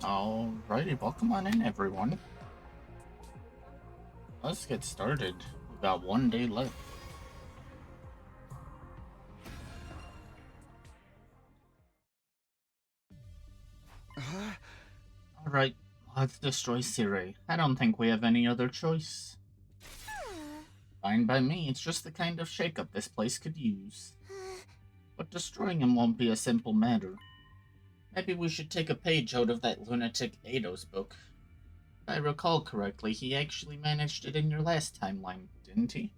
Alrighty, welcome on in, everyone. Let's get started. We've got 1 day left. Alright, let's destroy Sire. I don't think we have any other choice. Fine by me, it's just the kind of shakeup this place could use. But destroying him won't be a simple matter. Maybe we should take a page out of that lunatic Ado's book. If I recall correctly, he actually managed it in your last timeline, didn't he?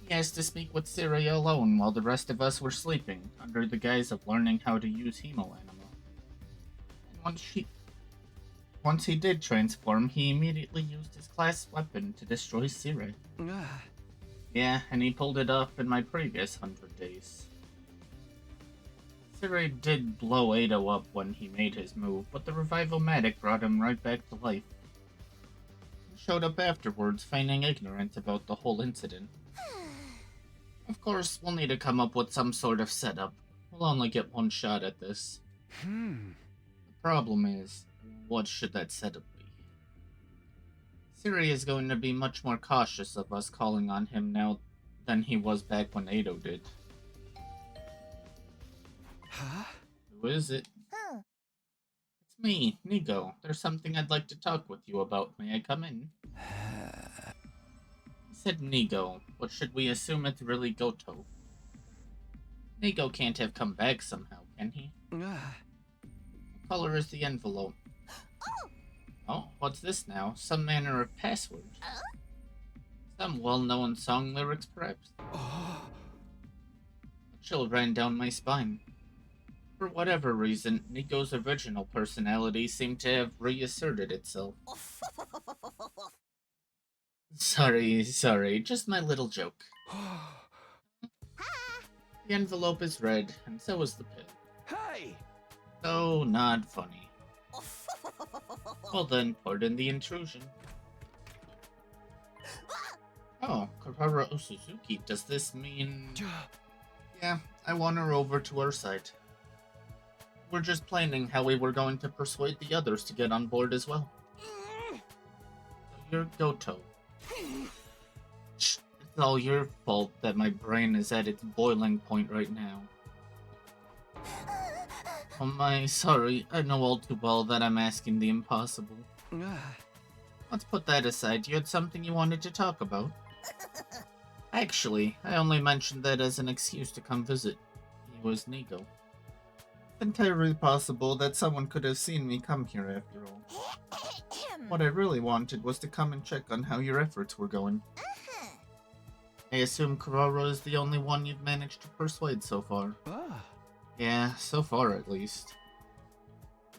He asked to speak with Siri alone while the rest of us were sleeping, under the guise of learning how to use Hemoanima. And once he did transform, he immediately used his class weapon to destroy Siri. Yeah, and he pulled it off in my previous 100 days. Siri did blow Ado up when he made his move, but the Revival-matic brought him right back to life. He showed up afterwards, feigning ignorance about the whole incident. Of course, we'll need to come up with some sort of setup. We'll only get one shot at this. The problem is, what should that setup be? Siri is going to be much more cautious of us calling on him now than he was back when Ado did. Who is it? It's me, Nigo. There's something I'd like to talk with you about. May I come in? He said Nigo, but should we assume it's really Goto? Nigo can't have come back somehow, can he? What color is the envelope? Oh, what's this now? Some manner of password. Some well-known song lyrics, perhaps? A chill ran down my spine. For whatever reason, Nico's original personality seemed to have reasserted itself. Sorry, just my little joke. The envelope is red, and so is the pin. Hey! Oh, not funny. Well then, pardon the intrusion. Oh, Karara Suzuki, does this mean... Yeah, I want her over to our side. We're just planning how we were going to persuade the others to get on board as well. So you're Goto. Shh, it's all your fault that my brain is at its boiling point right now. Oh my, sorry, I know all too well that I'm asking the impossible. Let's put that aside. You had something you wanted to talk about? Actually, I only mentioned that as an excuse to come visit. He was Nigo. It's entirely possible that someone could have seen me come here after all. What I really wanted was to come and check on how your efforts were going. I assume Karara is the only one you've managed to persuade so far. Yeah, so far at least.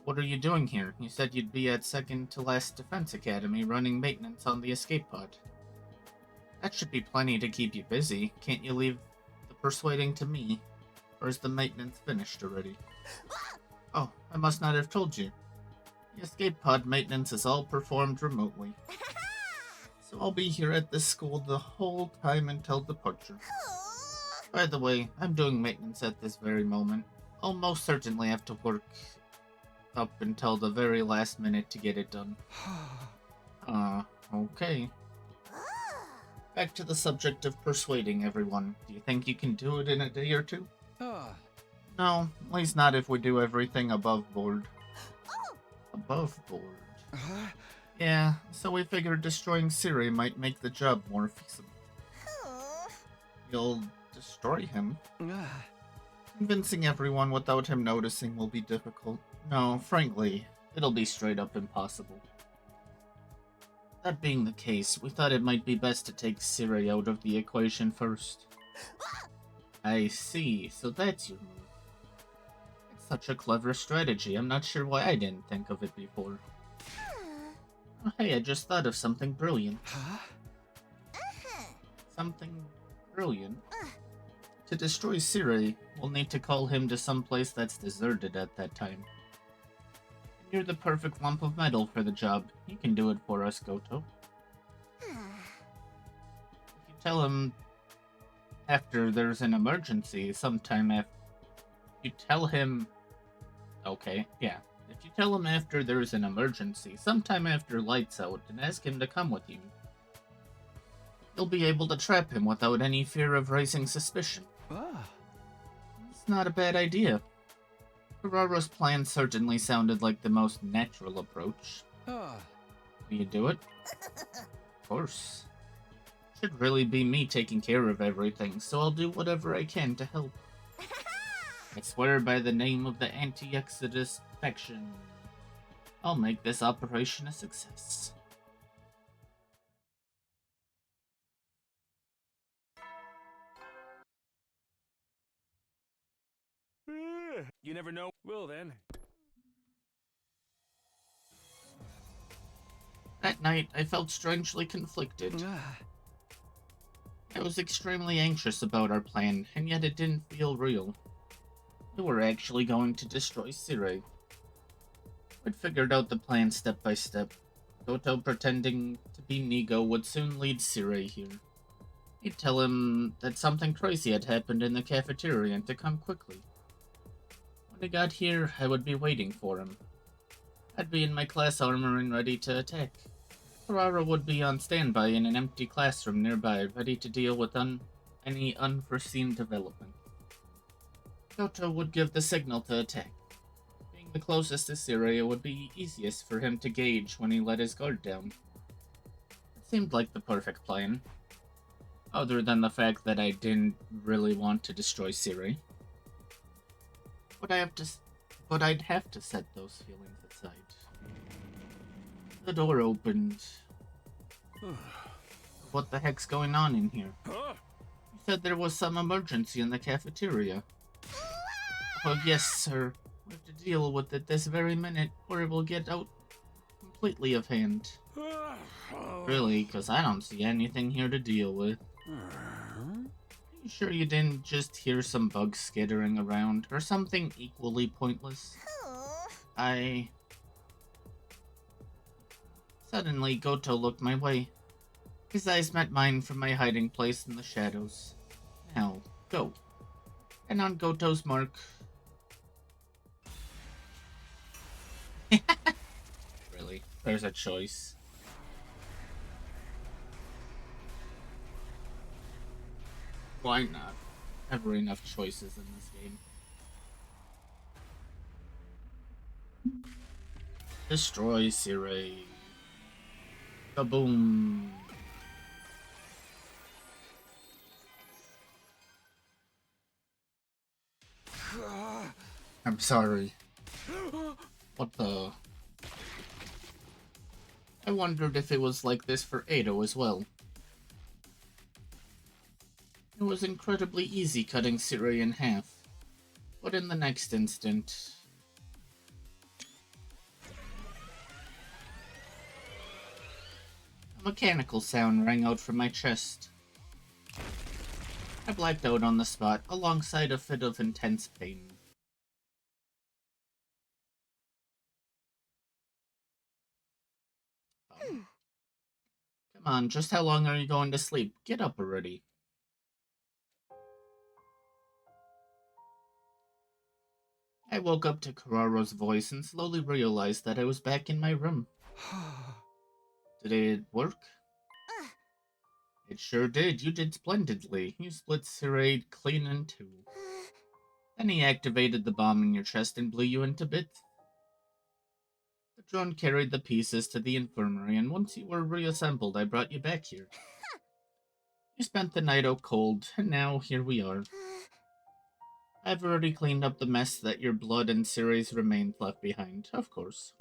What are you doing here? You said you'd be at second to last defense academy running maintenance on the escape pod. That should be plenty to keep you busy. Can't you leave the persuading to me? Or is the maintenance finished already? Oh, I must not have told you. The escape pod maintenance is all performed remotely. So I'll be here at this school the whole time until departure. By the way, I'm doing maintenance at this very moment. I'll most certainly have to work up until the very last minute to get it done. Okay. Back to the subject of persuading everyone. Do you think you can do it in a day or two? No, at least not if we do everything above board. Above board? Yeah, so we figured destroying Siri might make the job more feasible. You'll destroy him? Convincing everyone without him noticing will be difficult. No, frankly, it'll be straight up impossible. That being the case, we thought it might be best to take Siri out of the equation first. I see, so that's your move. It's such a clever strategy, I'm not sure why I didn't think of it before. Oh, hey, I just thought of something brilliant. Something brilliant? To destroy Siri, we'll need to call him to some place that's deserted at that time. You're the perfect lump of metal for the job. You can do it for us, Goto. If you tell him after there's an emergency, sometime after... You tell him... Okay, yeah. If you tell him after there's an emergency, sometime after lights out, and ask him to come with you, you'll be able to trap him without any fear of raising suspicion. It's not a bad idea. Ferraro's plan certainly sounded like the most natural approach. Will you do it? Of course. Should really be me taking care of everything, so I'll do whatever I can to help. I swear by the name of the anti-Exodus faction, I'll make this operation a success. You never know. Well then. That night, I felt strangely conflicted. I was extremely anxious about our plan, and yet it didn't feel real. We were actually going to destroy Sire. We'd figured out the plan step by step. Goto pretending to be Nigo would soon lead Sire here. He'd tell him that something crazy had happened in the cafeteria and to come quickly. When he got here, I would be waiting for him. I'd be in my class armor and ready to attack. Ferraro would be on standby in an empty classroom nearby, ready to deal with any unforeseen development. Goto would give the signal to attack. Being the closest to Sire, it would be easiest for him to gauge when he let his guard down. It seemed like the perfect plan. Other than the fact that I didn't really want to destroy Sire. But I'd have to set those feelings aside. The door opened. What the heck's going on in here? You said there was some emergency in the cafeteria. Oh yes, sir. We have to deal with it this very minute, or it will get out completely of hand. Really, because I don't see anything here to deal with. You sure you didn't just hear some bugs skittering around, or something equally pointless? Suddenly, Goto looked my way. His eyes met mine from my hiding place in the shadows. Now, go. And on Goto's mark... Really? There's a choice. Why not? Never enough choices in this game. Destroy Sire. Kaboom. I'm sorry. What the... I wondered if it was like this for Ado as well. It was incredibly easy cutting Sire in half. But in the next instant... a mechanical sound rang out from my chest. I blacked out on the spot, alongside a fit of intense pain. Come on, just how long are you going to sleep? Get up already. I woke up to Kararo's voice and slowly realized that I was back in my room. Did it work? It sure did. You did splendidly. You split Sire clean in two. Then he activated the bomb in your chest and blew you into bits. The drone carried the pieces to the infirmary, and once you were reassembled, I brought you back here. You spent the night out cold, and now here we are. I've already cleaned up the mess that your blood and Cire's remains left behind, of course.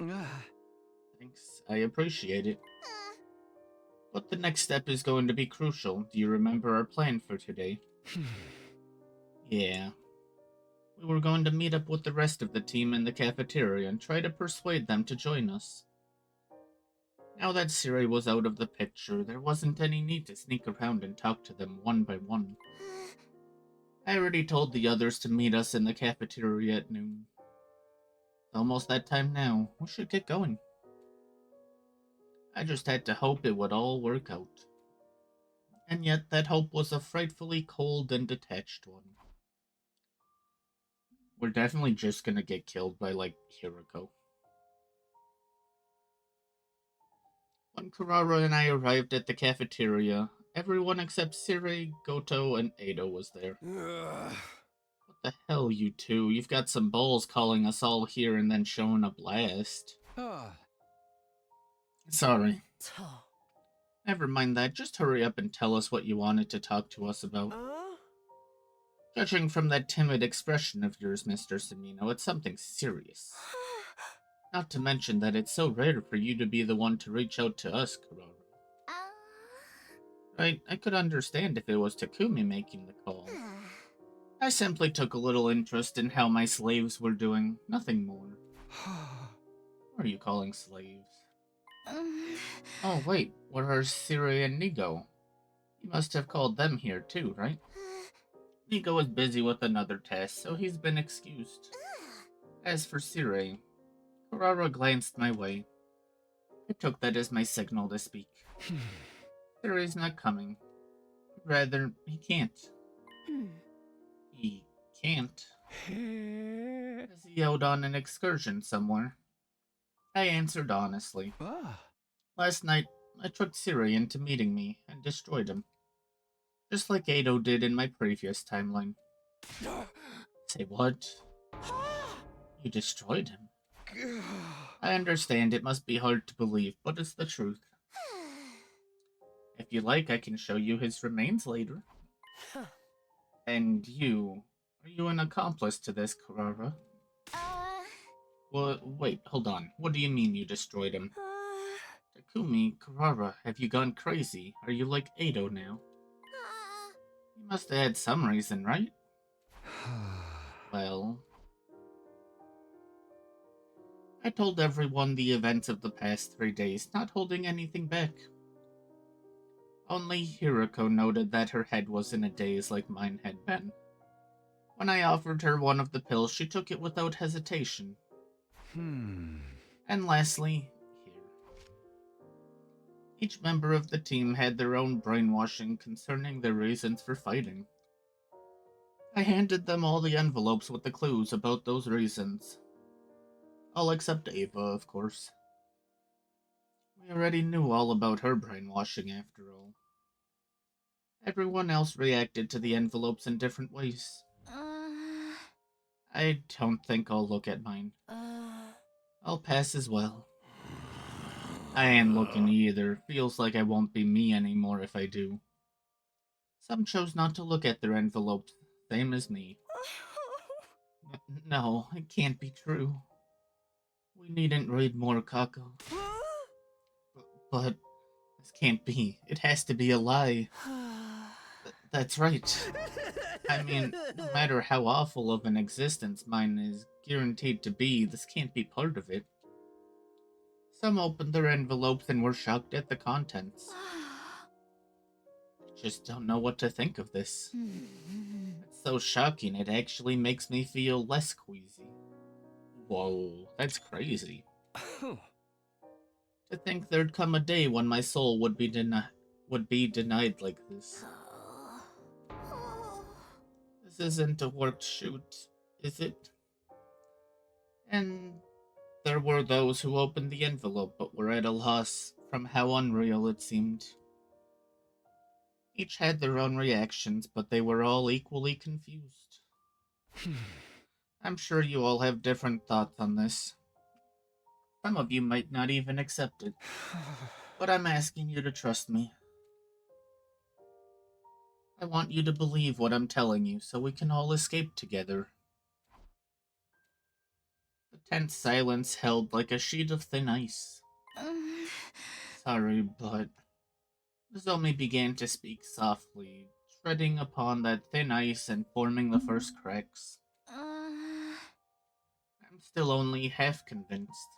Thanks, I appreciate it. But the next step is going to be crucial. Do you remember our plan for today? Yeah. We were going to meet up with the rest of the team in the cafeteria and try to persuade them to join us. Now that Sire was out of the picture, there wasn't any need to sneak around and talk to them one by one. I already told the others to meet us in the cafeteria at noon. It's almost that time now. We should get going. I just had to hope it would all work out. And yet that hope was a frightfully cold and detached one. We're definitely just gonna get killed by, like, Hiroko. When Kurara and I arrived at the cafeteria, everyone except Siri, Goto, and Ado was there. What the hell, you two? You've got some balls calling us all here and then showing up last. Sorry. Never mind that, just hurry up and tell us what you wanted to talk to us about. Judging from that timid expression of yours, Mr. Samino, it's something serious. Not to mention that it's so rare for you to be the one to reach out to us, Kurara. Right, I could understand if it was Takumi making the call. I simply took a little interest in how my slaves were doing, nothing more. What are you calling slaves? Oh wait, where are Siri and Nigo? You must have called them here too, right? Nigo is busy with another task, so he's been excused. As for Siri, Kurara glanced my way. I took that as my signal to speak. Siri's not coming. Rather, he can't. He can't. Is he out on an excursion somewhere? I answered honestly. Last night, I tricked Siri into meeting me and destroyed him. Just like Ado did in my previous timeline. Say what? You destroyed him? I understand it must be hard to believe, but it's the truth. If you like, I can show you his remains later. And you... Are you an accomplice to this, Kurara? Well, wait, hold on. What do you mean you destroyed him? Takumi, Kurara, have you gone crazy? Are you like Ado now? You must have had some reason, right? Well... I told everyone the events of the past 3 days, not holding anything back. Only Hiroko noted that her head was in a daze like mine had been. When I offered her one of the pills, she took it without hesitation. And lastly, here. Each member of the team had their own brainwashing concerning their reasons for fighting. I handed them all the envelopes with the clues about those reasons. All except Ava, of course. We already knew all about her brainwashing after all. Everyone else reacted to the envelopes in different ways. I don't think I'll look at mine. I'll pass as well. I ain't looking either. Feels like I won't be me anymore if I do. Some chose not to look at their envelopes, same as me. No, it can't be true. We needn't read more, Kako. But this can't be. It has to be a lie. That's right. I mean, no matter how awful of an existence mine is guaranteed to be, this can't be part of it. Some opened their envelopes and were shocked at the contents. I just don't know what to think of this. It's so shocking it actually makes me feel less queasy. Whoa, that's crazy. To think there'd come a day when my soul would be denied like this. This isn't a worked shoot, is it? And there were those who opened the envelope but were at a loss from how unreal it seemed. Each had their own reactions, but they were all equally confused. I'm sure you all have different thoughts on this. Some of you might not even accept it, but I'm asking you to trust me. I want you to believe what I'm telling you so we can all escape together. The tense silence held like a sheet of thin ice. Sorry, but Nozomi began to speak softly, treading upon that thin ice and forming the first cracks. I'm still only half convinced.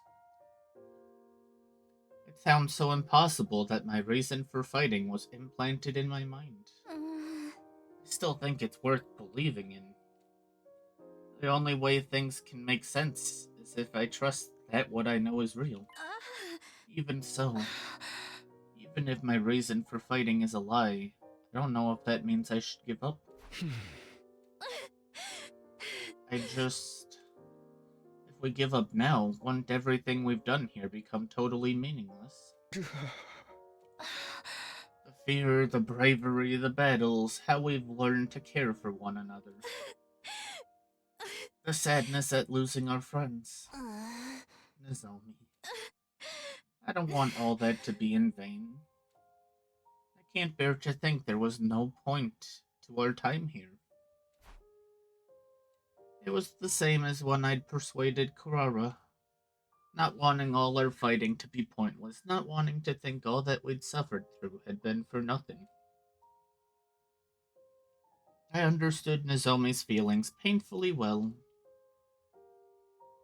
It sounds so impossible that my reason for fighting was implanted in my mind. I still think it's worth believing in. The only way things can make sense is if I trust that what I know is real. Even so, even if my reason for fighting is a lie, I don't know if that means I should give up. If we give up now, won't everything we've done here become totally meaningless? The fear, the bravery, the battles, how we've learned to care for one another. The sadness at losing our friends. Nozomi. I don't want all that to be in vain. I can't bear to think there was no point to our time here. It was the same as when I'd persuaded Kurara, not wanting all our fighting to be pointless, not wanting to think all that we'd suffered through had been for nothing. I understood Nozomi's feelings painfully well,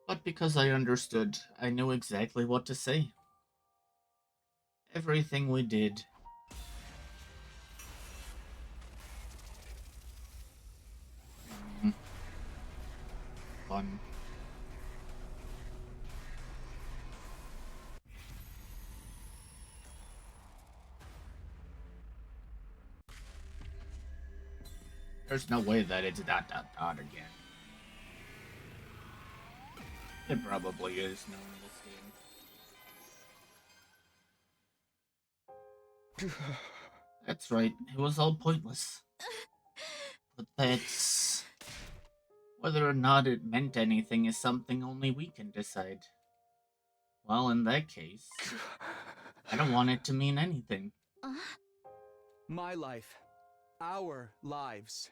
but because I understood, I knew exactly what to say. Everything we did. Fun. There's no way that it's ... again. It probably is known in this game. That's right, it was all pointless. But that's... whether or not it meant anything is something only we can decide. Well, in that case, I don't want it to mean anything. My life, our lives,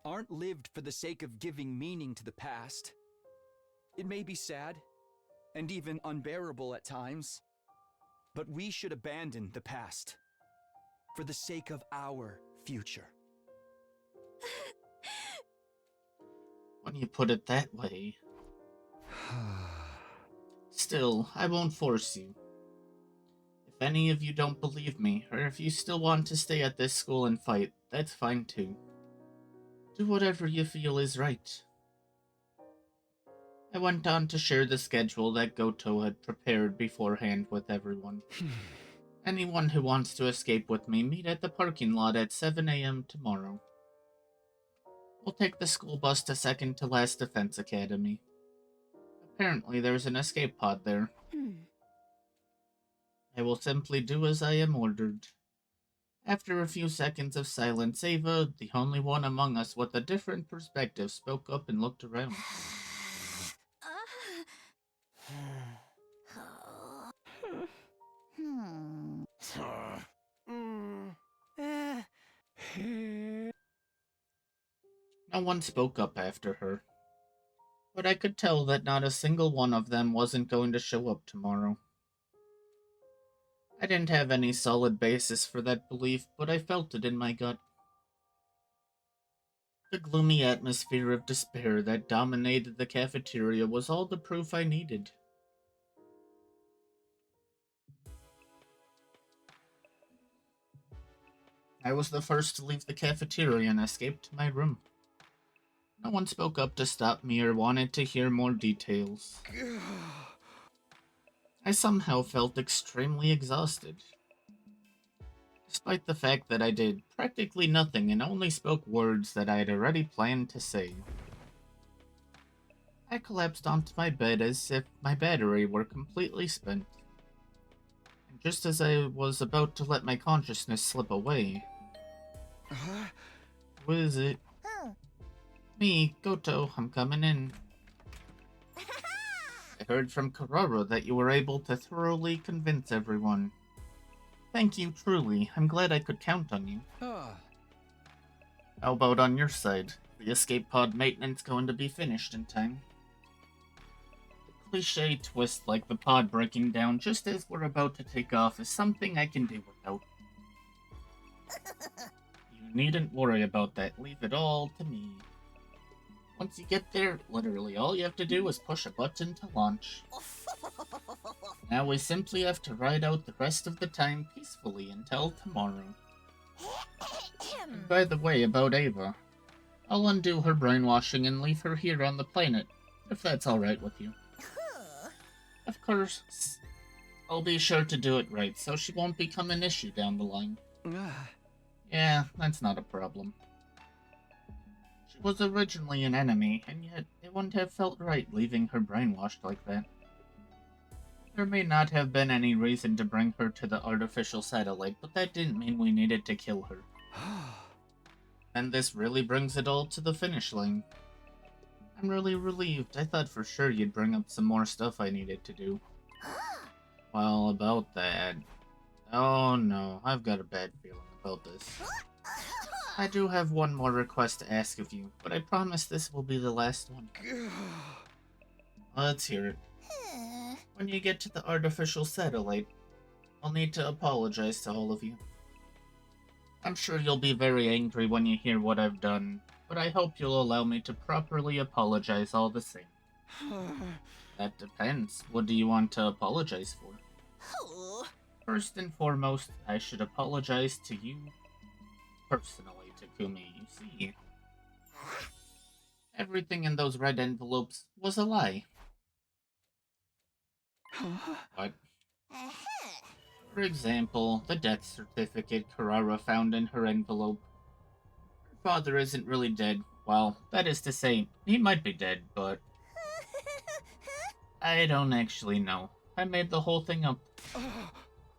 aren't lived for the sake of giving meaning to the past. It may be sad, and even unbearable at times, but we should abandon the past for the sake of our future. When you put it that way... Still, I won't force you. If any of you don't believe me, or if you still want to stay at this school and fight, that's fine too. Do whatever you feel is right. I went on to share the schedule that Goto had prepared beforehand with everyone. Anyone who wants to escape with me, meet at the parking lot at 7 a.m. tomorrow. We'll take the school bus to second to last Defense Academy. Apparently there's an escape pod there. I will simply do as I am ordered. After a few seconds of silence, Ava, the only one among us with a different perspective, spoke up and looked around. No one spoke up after her, but I could tell that not a single one of them wasn't going to show up tomorrow. I didn't have any solid basis for that belief, but I felt it in my gut. The gloomy atmosphere of despair that dominated the cafeteria was all the proof I needed. I was the first to leave the cafeteria and escape to my room. No one spoke up to stop me or wanted to hear more details. I somehow felt extremely exhausted. Despite the fact that I did practically nothing and only spoke words that I had already planned to say. I collapsed onto my bed as if my battery were completely spent. And just as I was about to let my consciousness slip away... Who is it? Me, Goto, I'm coming in. I heard from Kurara that you were able to thoroughly convince everyone. Thank you, truly. I'm glad I could count on you. How about on your side? The escape pod maintenance going to be finished in time? The cliche twist like the pod breaking down just as we're about to take off is something I can do without. You needn't worry about that. Leave it all to me. Once you get there, literally all you have to do is push a button to launch. Now we simply have to ride out the rest of the time peacefully until tomorrow. And by the way, about Ava, I'll undo her brainwashing and leave her here on the planet, if that's alright with you. Of course, I'll be sure to do it right, so she won't become an issue down the line. Yeah, that's not a problem. She was originally an enemy, and yet it wouldn't have felt right leaving her brainwashed like that. There may not have been any reason to bring her to the artificial satellite, but that didn't mean we needed to kill her. And this really brings it all to the finish line. I'm really relieved. I thought for sure you'd bring up some more stuff I needed to do. Well, about that... Oh no, I've got a bad feeling about this. I do have one more request to ask of you, but I promise this will be the last one. Let's hear it. When you get to the artificial satellite, I'll need to apologize to all of you. I'm sure you'll be very angry when you hear what I've done, but I hope you'll allow me to properly apologize all the same. That depends. What do you want to apologize for? First and foremost, I should apologize to you personally, Takumi. You see, everything in those red envelopes was a lie. What? For example, the death certificate Karara found in her envelope. Her father isn't really dead. Well, that is to say, he might be dead, but... I don't actually know. I made the whole thing up.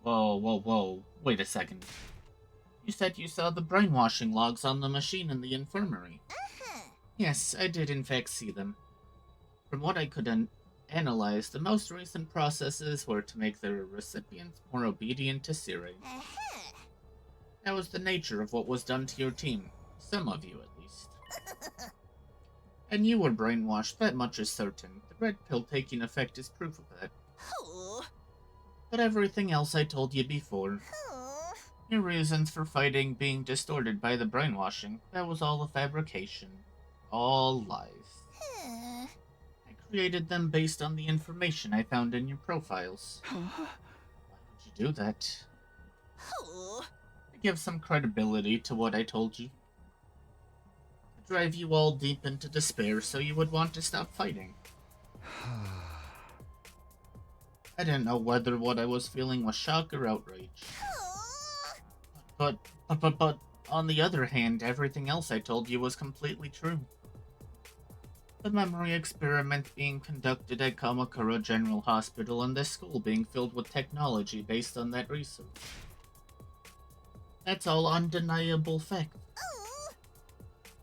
Whoa. Wait a second. You said you saw the brainwashing logs on the machine in the infirmary. Yes, I did in fact see them. From what I could analyze, the most recent processes were to make their recipients more obedient to Sire. That was the nature of what was done to your team. Some of you, at least. And you were brainwashed, that much is certain. The red pill taking effect is proof of that. But everything else I told you before, your reasons for fighting being distorted by the brainwashing, that was all a fabrication. All lies. I created them based on the information I found in your profiles. Why would you do that? To give some credibility to what I told you. To drive you all deep into despair so you would want to stop fighting. I didn't know whether what I was feeling was shock or outrage. But on the other hand, everything else I told you was completely true. The memory experiment being conducted at Kamakura General Hospital and this school being filled with technology based on that research. That's all undeniable fact.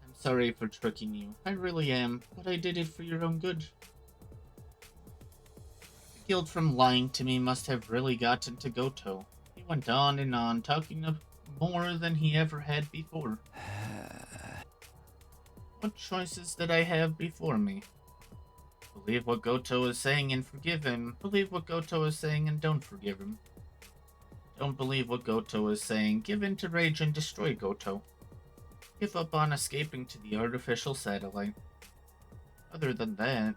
I'm sorry for tricking you. I really am, but I did it for your own good. The guilt from lying to me must have really gotten to Goto. He went on and on, talking of more than he ever had before. What choices did I have before me? Believe what Goto is saying and forgive him. Believe what Goto is saying and don't forgive him. Don't believe what Goto is saying. Give in to rage and destroy Goto. Give up on escaping to the artificial satellite. Other than that...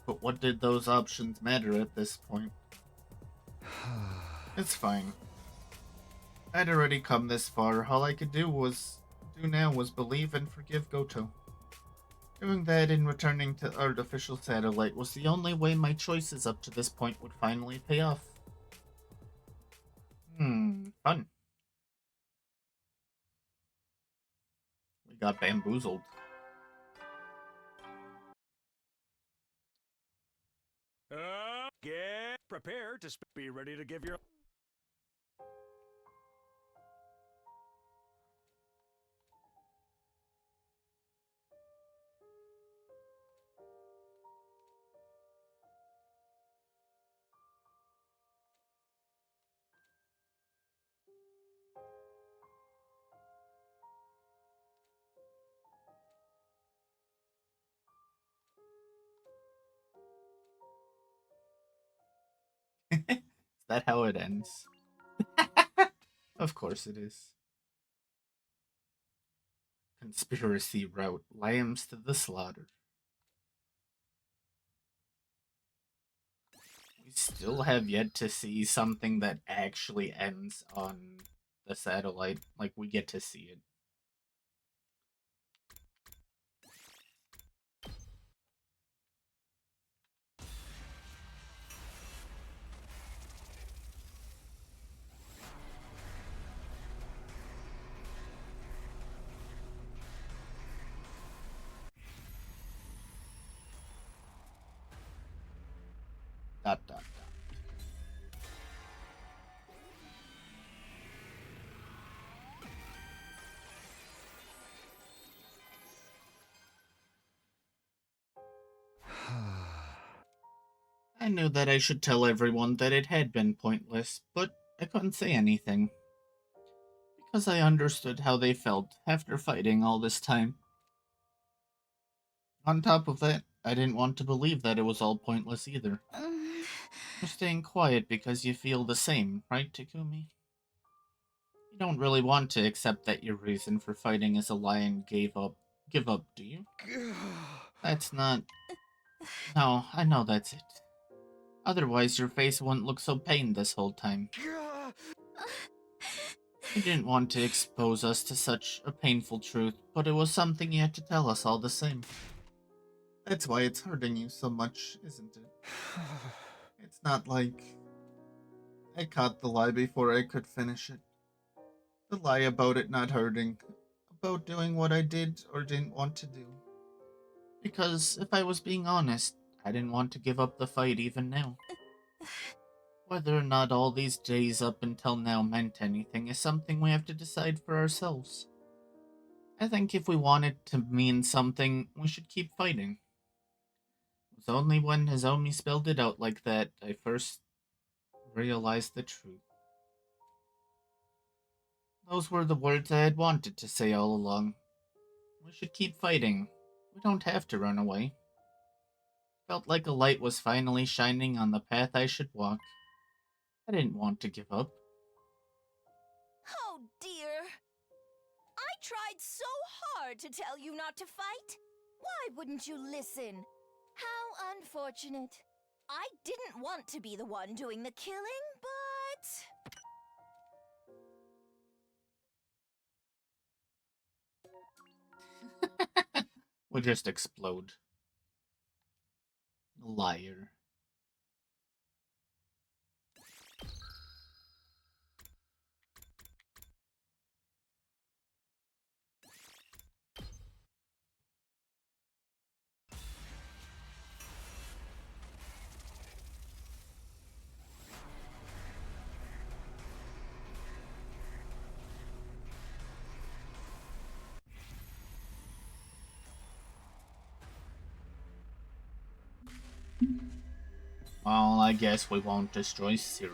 But what did those options matter at this point? It's fine. I'd already come this far. All I could do now was believe and forgive Goto. Doing that and returning to artificial satellite was the only way my choices up to this point would finally pay off. Fun. We got bamboozled. Get prepared to be ready to give your... Is that how it ends? Of course it is. Conspiracy route lambs to the slaughter. We still have yet to see something that actually ends on the satellite. Like, we get to see it. Dot dot dot. I knew that I should tell everyone that it had been pointless, but I couldn't say anything, because I understood how they felt after fighting all this time. On top of that, I didn't want to believe that it was all pointless either. You're staying quiet because you feel the same, right, Takumi? You don't really want to accept that your reason for fighting is a lie and give up, do you? That's not... No, I know that's it. Otherwise, your face wouldn't look so pained this whole time. You didn't want to expose us to such a painful truth, but it was something you had to tell us all the same. That's why it's hurting you so much, isn't it? It's not like I caught the lie before I could finish it. The lie about it not hurting, about doing what I did or didn't want to do. Because if I was being honest, I didn't want to give up the fight even now. Whether or not all these days up until now meant anything is something we have to decide for ourselves. I think if we want it to mean something, we should keep fighting. It was only when Nozomi spelled it out like that I first realized the truth. Those were the words I had wanted to say all along. We should keep fighting. We don't have to run away. Felt like a light was finally shining on the path I should walk. I didn't want to give up. Oh dear. I tried so hard to tell you not to fight. Why wouldn't you listen? How unfortunate. I didn't want to be the one doing the killing, but... Would just explode. Liar. Well, I guess we won't destroy Sirene.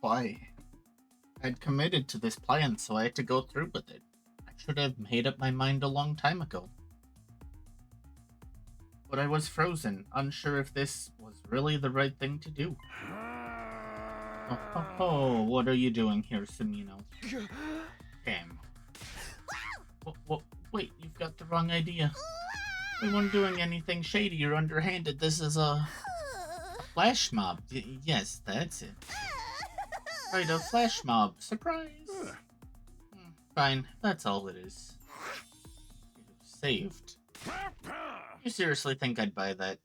Why? I'd committed to this plan, so I had to go through with it. I should have made up my mind a long time ago. But I was frozen, unsure if this was really the right thing to do. Oh, what are you doing here, Samino? Damn. Wait, you've got the wrong idea. We weren't doing anything shady or underhanded. This is a flash mob. Yes, that's it. Right, a flash mob. Surprise! Fine, that's all it is. Saved. You seriously think I'd buy that?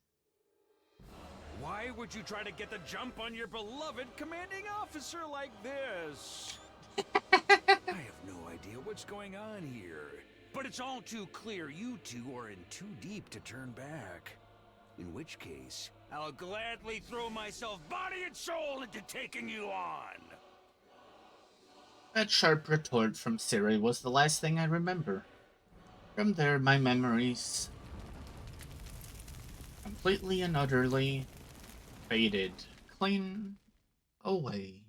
Why would you try to get the jump on your beloved commanding officer like this? I have no idea what's going on here. But it's all too clear you two are in too deep to turn back. In which case, I'll gladly throw myself body and soul into taking you on. That sharp retort from Siri was the last thing I remember. From there, my memories completely and utterly faded clean away.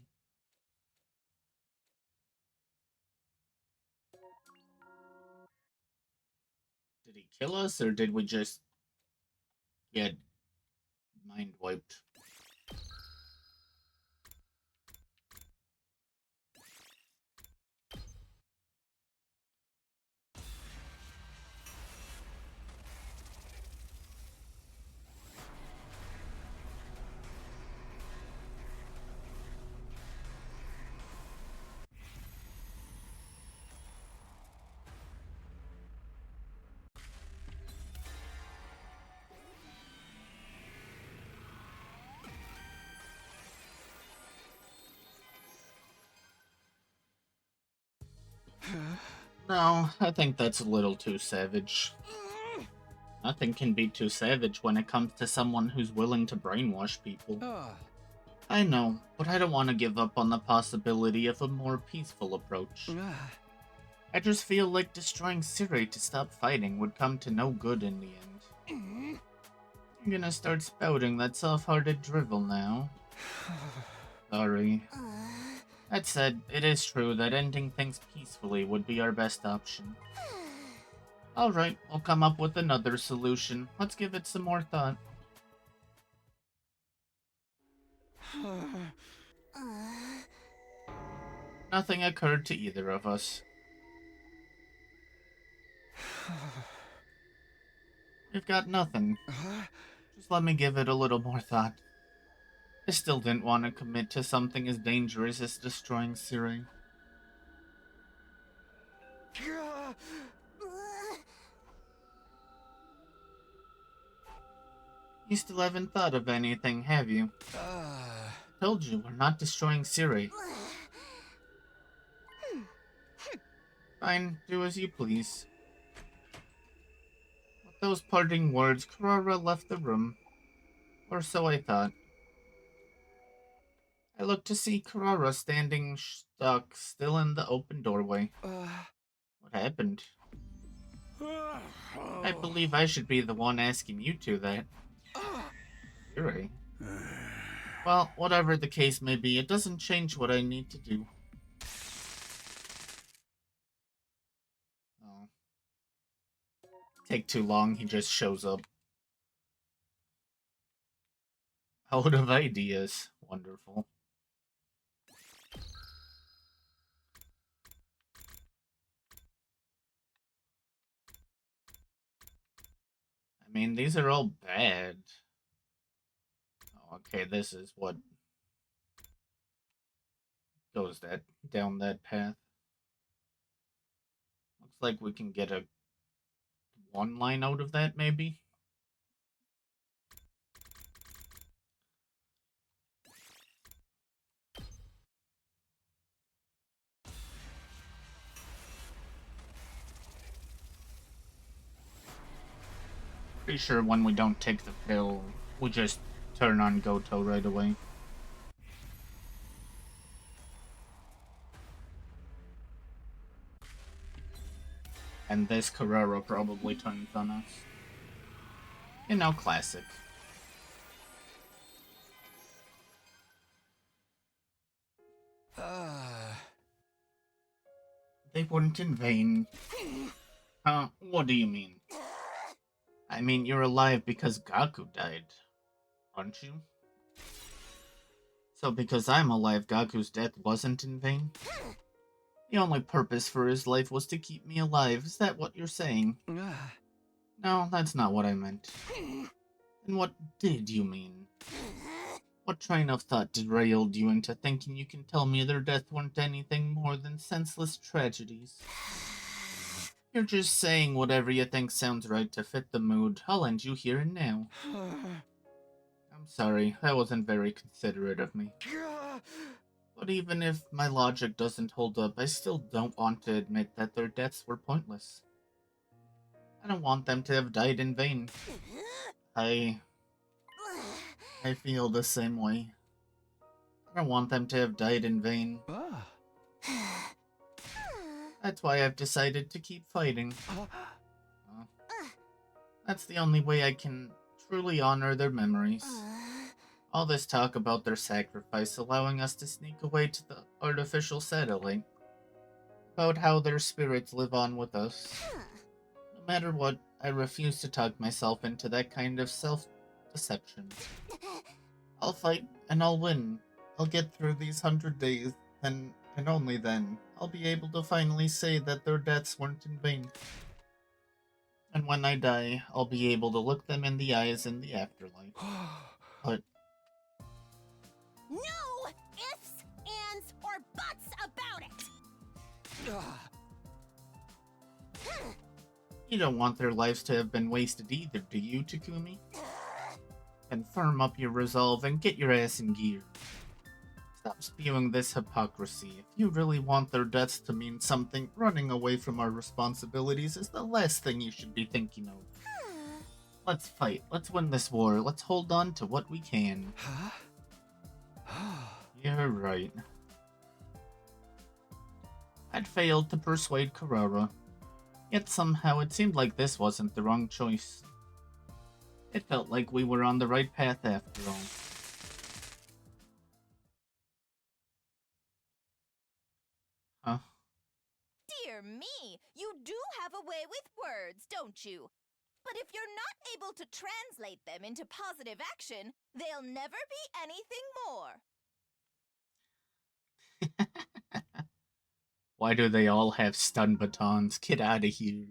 Did he kill us, or did we just get mind wiped? No, I think that's a little too savage. Nothing can be too savage when it comes to someone who's willing to brainwash people. Ah. I know, but I don't want to give up on the possibility of a more peaceful approach. Ah. I just feel like destroying Siri to stop fighting would come to no good in the end. I'm gonna start spouting that soft-hearted drivel now. Sorry. That said, it is true that ending things peacefully would be our best option. Alright, we'll come up with another solution. Let's give it some more thought. Nothing occurred to either of us. We've got nothing. Just let me give it a little more thought. I still didn't want to commit to something as dangerous as destroying Siri. You still haven't thought of anything, have you? I told you, we're not destroying Siri. Fine, do as you please. With those parting words, Karara left the room. Or so I thought. I looked to see Karara standing stuck, still in the open doorway. What happened? I believe I should be the one asking you two that. Siri? Well, whatever the case may be, it doesn't change what I need to do. Oh. Take too long, he just shows up. Out of ideas. Wonderful. I mean, these are all bad. Oh, okay, this is what goes down that path. Looks like we can get a one line out of that, maybe? Pretty sure when we don't take the pill, we just turn on Goto right away. And this Carrera probably turns on us. You know, classic. They weren't in vain. What do you mean? I mean, you're alive because Gaku died, aren't you? So because I'm alive, Gaku's death wasn't in vain? The only purpose for his life was to keep me alive, is that what you're saying? No, that's not what I meant. Then what did you mean? What train of thought derailed you into thinking you can tell me their death weren't anything more than senseless tragedies? You're just saying whatever you think sounds right to fit the mood. I'll end you here and now. I'm sorry, that wasn't very considerate of me. But even if my logic doesn't hold up, I still don't want to admit that their deaths were pointless. I don't want them to have died in vain. I feel the same way. I don't want them to have died in vain. That's why I've decided to keep fighting. That's the only way I can truly honor their memories. All this talk about their sacrifice allowing us to sneak away to the artificial satellite. About how their spirits live on with us. No matter what, I refuse to talk myself into that kind of self-deception. I'll fight, and I'll win. I'll get through these 100 days, and only then, I'll be able to finally say that their deaths weren't in vain. And when I die, I'll be able to look them in the eyes in the afterlife. But No ifs, ands, or buts about it! you don't want their lives to have been wasted either, do you, Takumi? Then firm up your resolve and get your ass in gear. Stop spewing this hypocrisy. If you really want their deaths to mean something, running away from our responsibilities is the last thing you should be thinking of. Let's fight. Let's win this war. Let's hold on to what we can. Huh? You're right. I'd failed to persuade Carrara. Yet somehow it seemed like this wasn't the wrong choice. It felt like we were on the right path after all. Huh? Dear me, you do have a way with words, don't you? But if you're not able to translate them into positive action, they'll never be anything more. Why do they all have stun batons? Get out of here.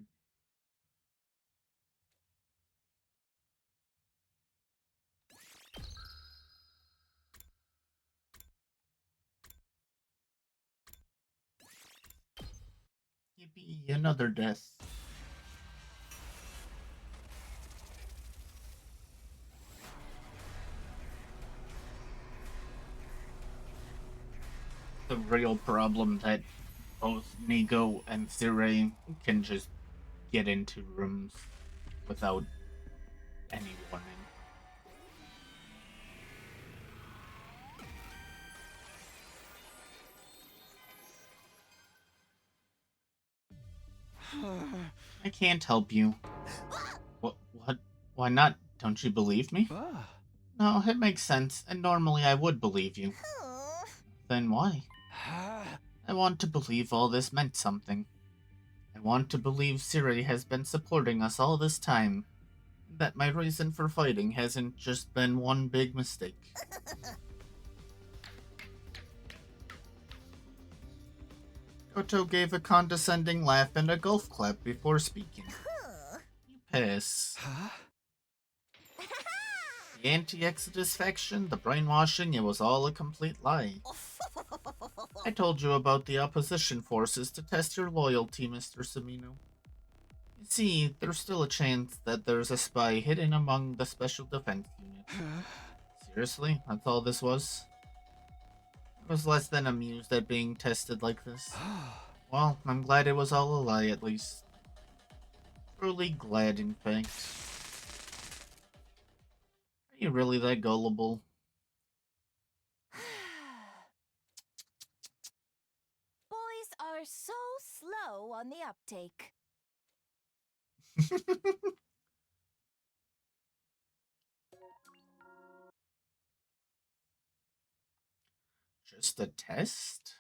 Yippee, another death. The real problem that both Nigo and Sire can just get into rooms without any warning. I can't help you. What? Why not? Don't you believe me? Ah. No, it makes sense, and normally I would believe you. Then why? I want to believe all this meant something. I want to believe Siri has been supporting us all this time. That my reason for fighting hasn't just been one big mistake. Koto gave a condescending laugh and a golf clap before speaking. You pass. Huh? The anti-Exodus faction, the brainwashing, it was all a complete lie. I told you about the opposition forces to test your loyalty, Mr. Samino. You see, there's still a chance that there's a spy hidden among the Special Defense Unit. Seriously? That's all this was? I was less than amused at being tested like this. Well, I'm glad it was all a lie, at least. Truly glad, in fact. Are you really that gullible? Boys are so slow on the uptake. Just a test?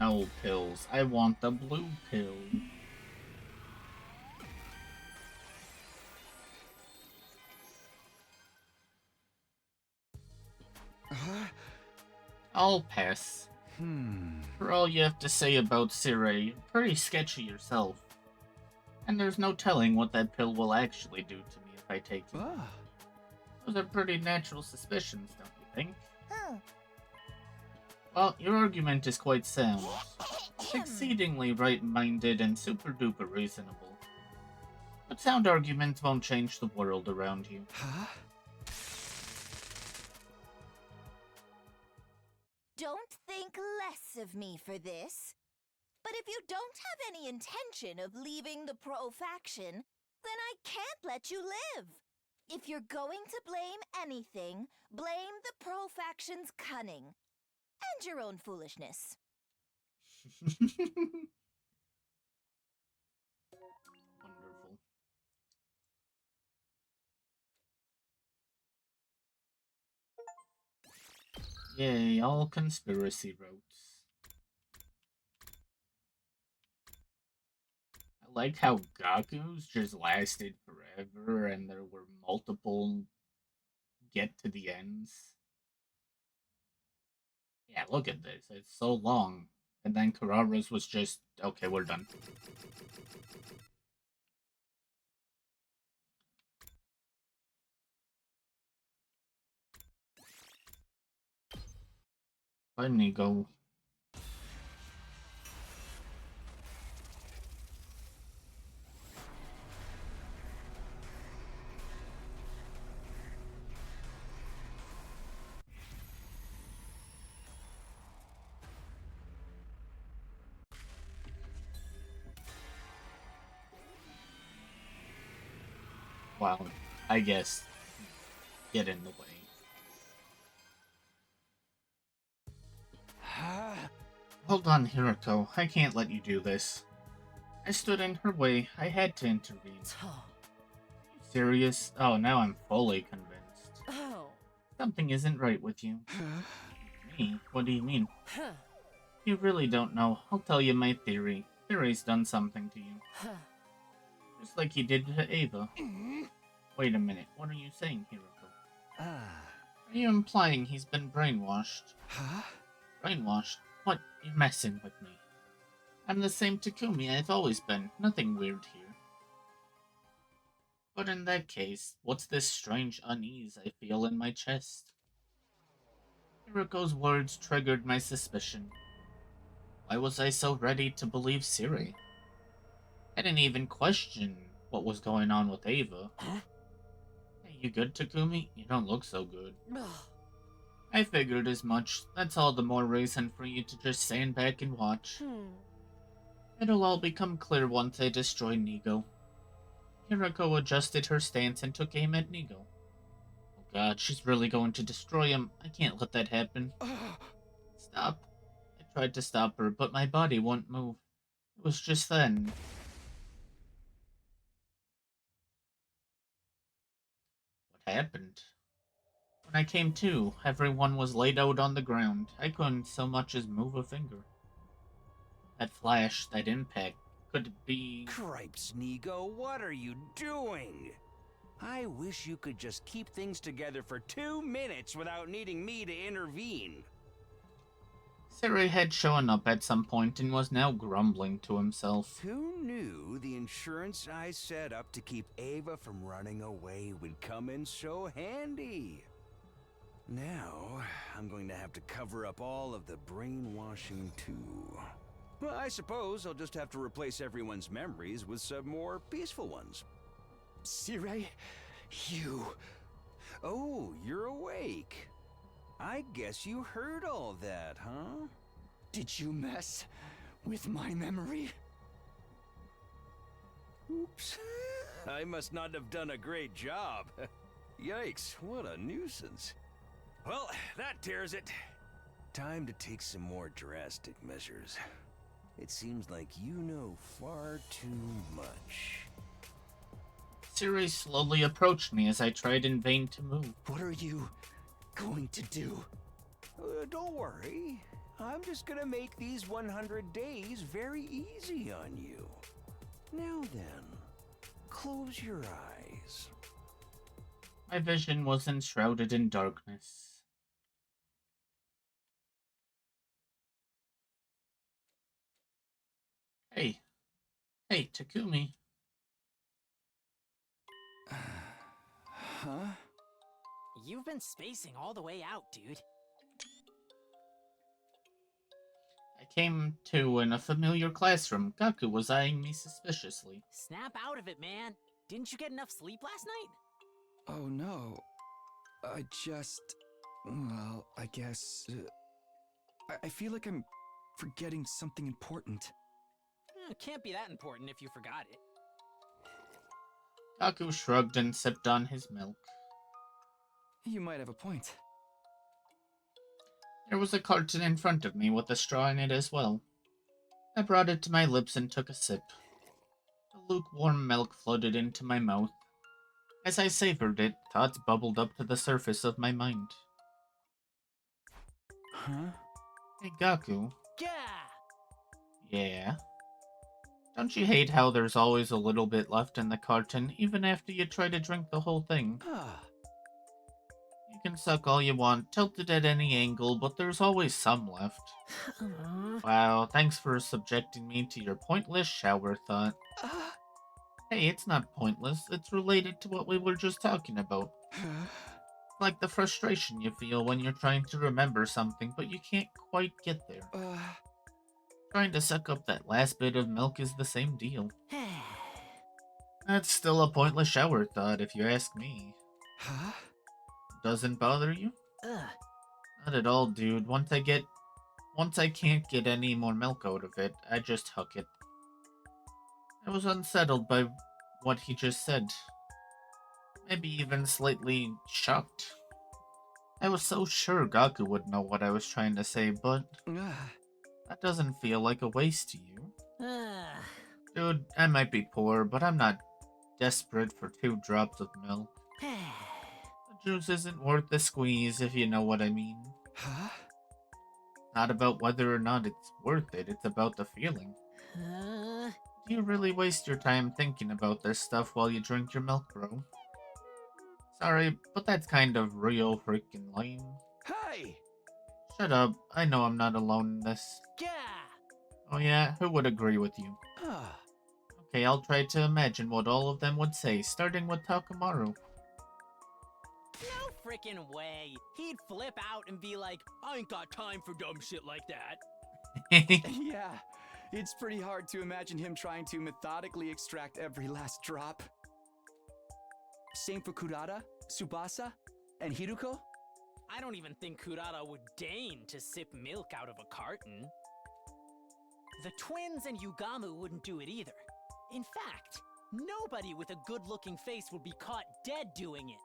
No pills. I want the blue pill. I'll pass. For all you have to say about Sire, you're pretty sketchy yourself. And there's no telling what that pill will actually do to me if I take it. Ah. Those are pretty natural suspicions, don't you think? Huh. Well, your argument is quite sound. Exceedingly right-minded and super-duper reasonable. But sound arguments won't change the world around you. Huh? Don't think less of me for this. But if you don't have any intention of leaving the pro-faction, then I can't let you live. If you're going to blame anything, blame the pro-faction's cunning. And your own foolishness. Wonderful. Yay, all conspiracy routes. I like how Gaku's just lasted forever and there were multiple get to the ends. Yeah, look at this. It's so long. And then Carrara's was just, okay, we're done. Bye, Nigo. Well, I guess get in the way. Hold on, Hiroko. I can't let you do this. I stood in her way. I had to intervene. Serious? Oh, now I'm fully convinced. Oh. Something isn't right with you. Me? What do you mean? You really don't know. I'll tell you my theory. Theory's done something to you. Just like he did to Ava. Wait a minute. What are you saying, Hiroko? Are you implying he's been brainwashed? Huh? Brainwashed? What? You're messing with me. I'm the same Takumi I've always been. Nothing weird here. But in that case, what's this strange unease I feel in my chest? Hiroko's words triggered my suspicion. Why was I so ready to believe Siri? I didn't even question what was going on with Ava. Hey, you good, Takumi? You don't look so good. I figured as much. That's all the more reason for you to just stand back and watch. It'll all become clear once I destroy Nigo. Hiroko adjusted her stance and took aim at Nigo. Oh god, she's really going to destroy him. I can't let that happen. Stop. I tried to stop her, but my body won't move. It was just then. What happened? When I came to, everyone was laid out on the ground. I couldn't so much as move a finger. That flash, that impact, could it be... Cripes, Nigo, what are you doing? I wish you could just keep things together for 2 minutes without needing me to intervene. Siri had shown up at some point and was now grumbling to himself. Who knew the insurance I set up to keep Ava from running away would come in so handy? Now, I'm going to have to cover up all of the brainwashing too. Well, I suppose I'll just have to replace everyone's memories with some more peaceful ones. Sirei, you... Oh, you're awake. I guess you heard all that, huh? Did you mess with my memory? Oops. I must not have done a great job. Yikes, what a nuisance. Well, that tears it. Time to take some more drastic measures. It seems like you know far too much. Siri slowly approached me as I tried in vain to move. What are you going to do? Don't worry. I'm just gonna make these 100 days very easy on you. Now then, close your eyes. My vision was enshrouded in darkness. Hey. Hey, Takumi. Huh? You've been spacing all the way out, dude. I came to in a familiar classroom. Gaku was eyeing me suspiciously. Snap out of it, man. Didn't you get enough sleep last night? Oh no. I just... Well, I guess... I feel like I'm forgetting something important. Can't be that important if you forgot it. Gaku shrugged and sipped on his milk. You might have a point. There was a carton in front of me with a straw in it as well. I brought it to my lips and took a sip. The lukewarm milk floated into my mouth. As I savored it, thoughts bubbled up to the surface of my mind. Huh? Hey, Gaku. Yeah. Yeah? Don't you hate how there's always a little bit left in the carton, even after you try to drink the whole thing? Ah. You You can suck all you want, tilted at any angle, but there's always some left. Wow, thanks for subjecting me to your pointless shower thought. Hey, it's not pointless. It's related to what we were just talking about. Like the frustration you feel when you're trying to remember something, but you can't quite get there. Trying to suck up that last bit of milk is the same deal. That's still a pointless shower thought, if you ask me. Doesn't bother you? Not at all, dude. Once I can't get any more milk out of it, I just hook it. I was unsettled by what he just said. Maybe even slightly shocked. I was so sure Gaku would know what I was trying to say, but that doesn't feel like a waste to you. Dude, I might be poor, but I'm not desperate for 2 drops of milk. The juice isn't worth the squeeze, if you know what I mean. Not about whether or not it's worth it, it's about the feeling. Do you really waste your time thinking about this stuff while you drink your milk, bro? Sorry, but that's kind of real freaking lame. Hey! Shut up, I know I'm not alone in this. Oh yeah, who would agree with you? Okay, I'll try to imagine what all of them would say, starting with Takamaru. No frickin' way. He'd flip out and be like, I ain't got time for dumb shit like that. Yeah, it's pretty hard to imagine him trying to methodically extract every last drop. Same for Kurata, Tsubasa, and Hiruko? I don't even think Kurata would deign to sip milk out of a carton. The twins and Yugamu wouldn't do it either. In fact, nobody with a good-looking face would be caught dead doing it.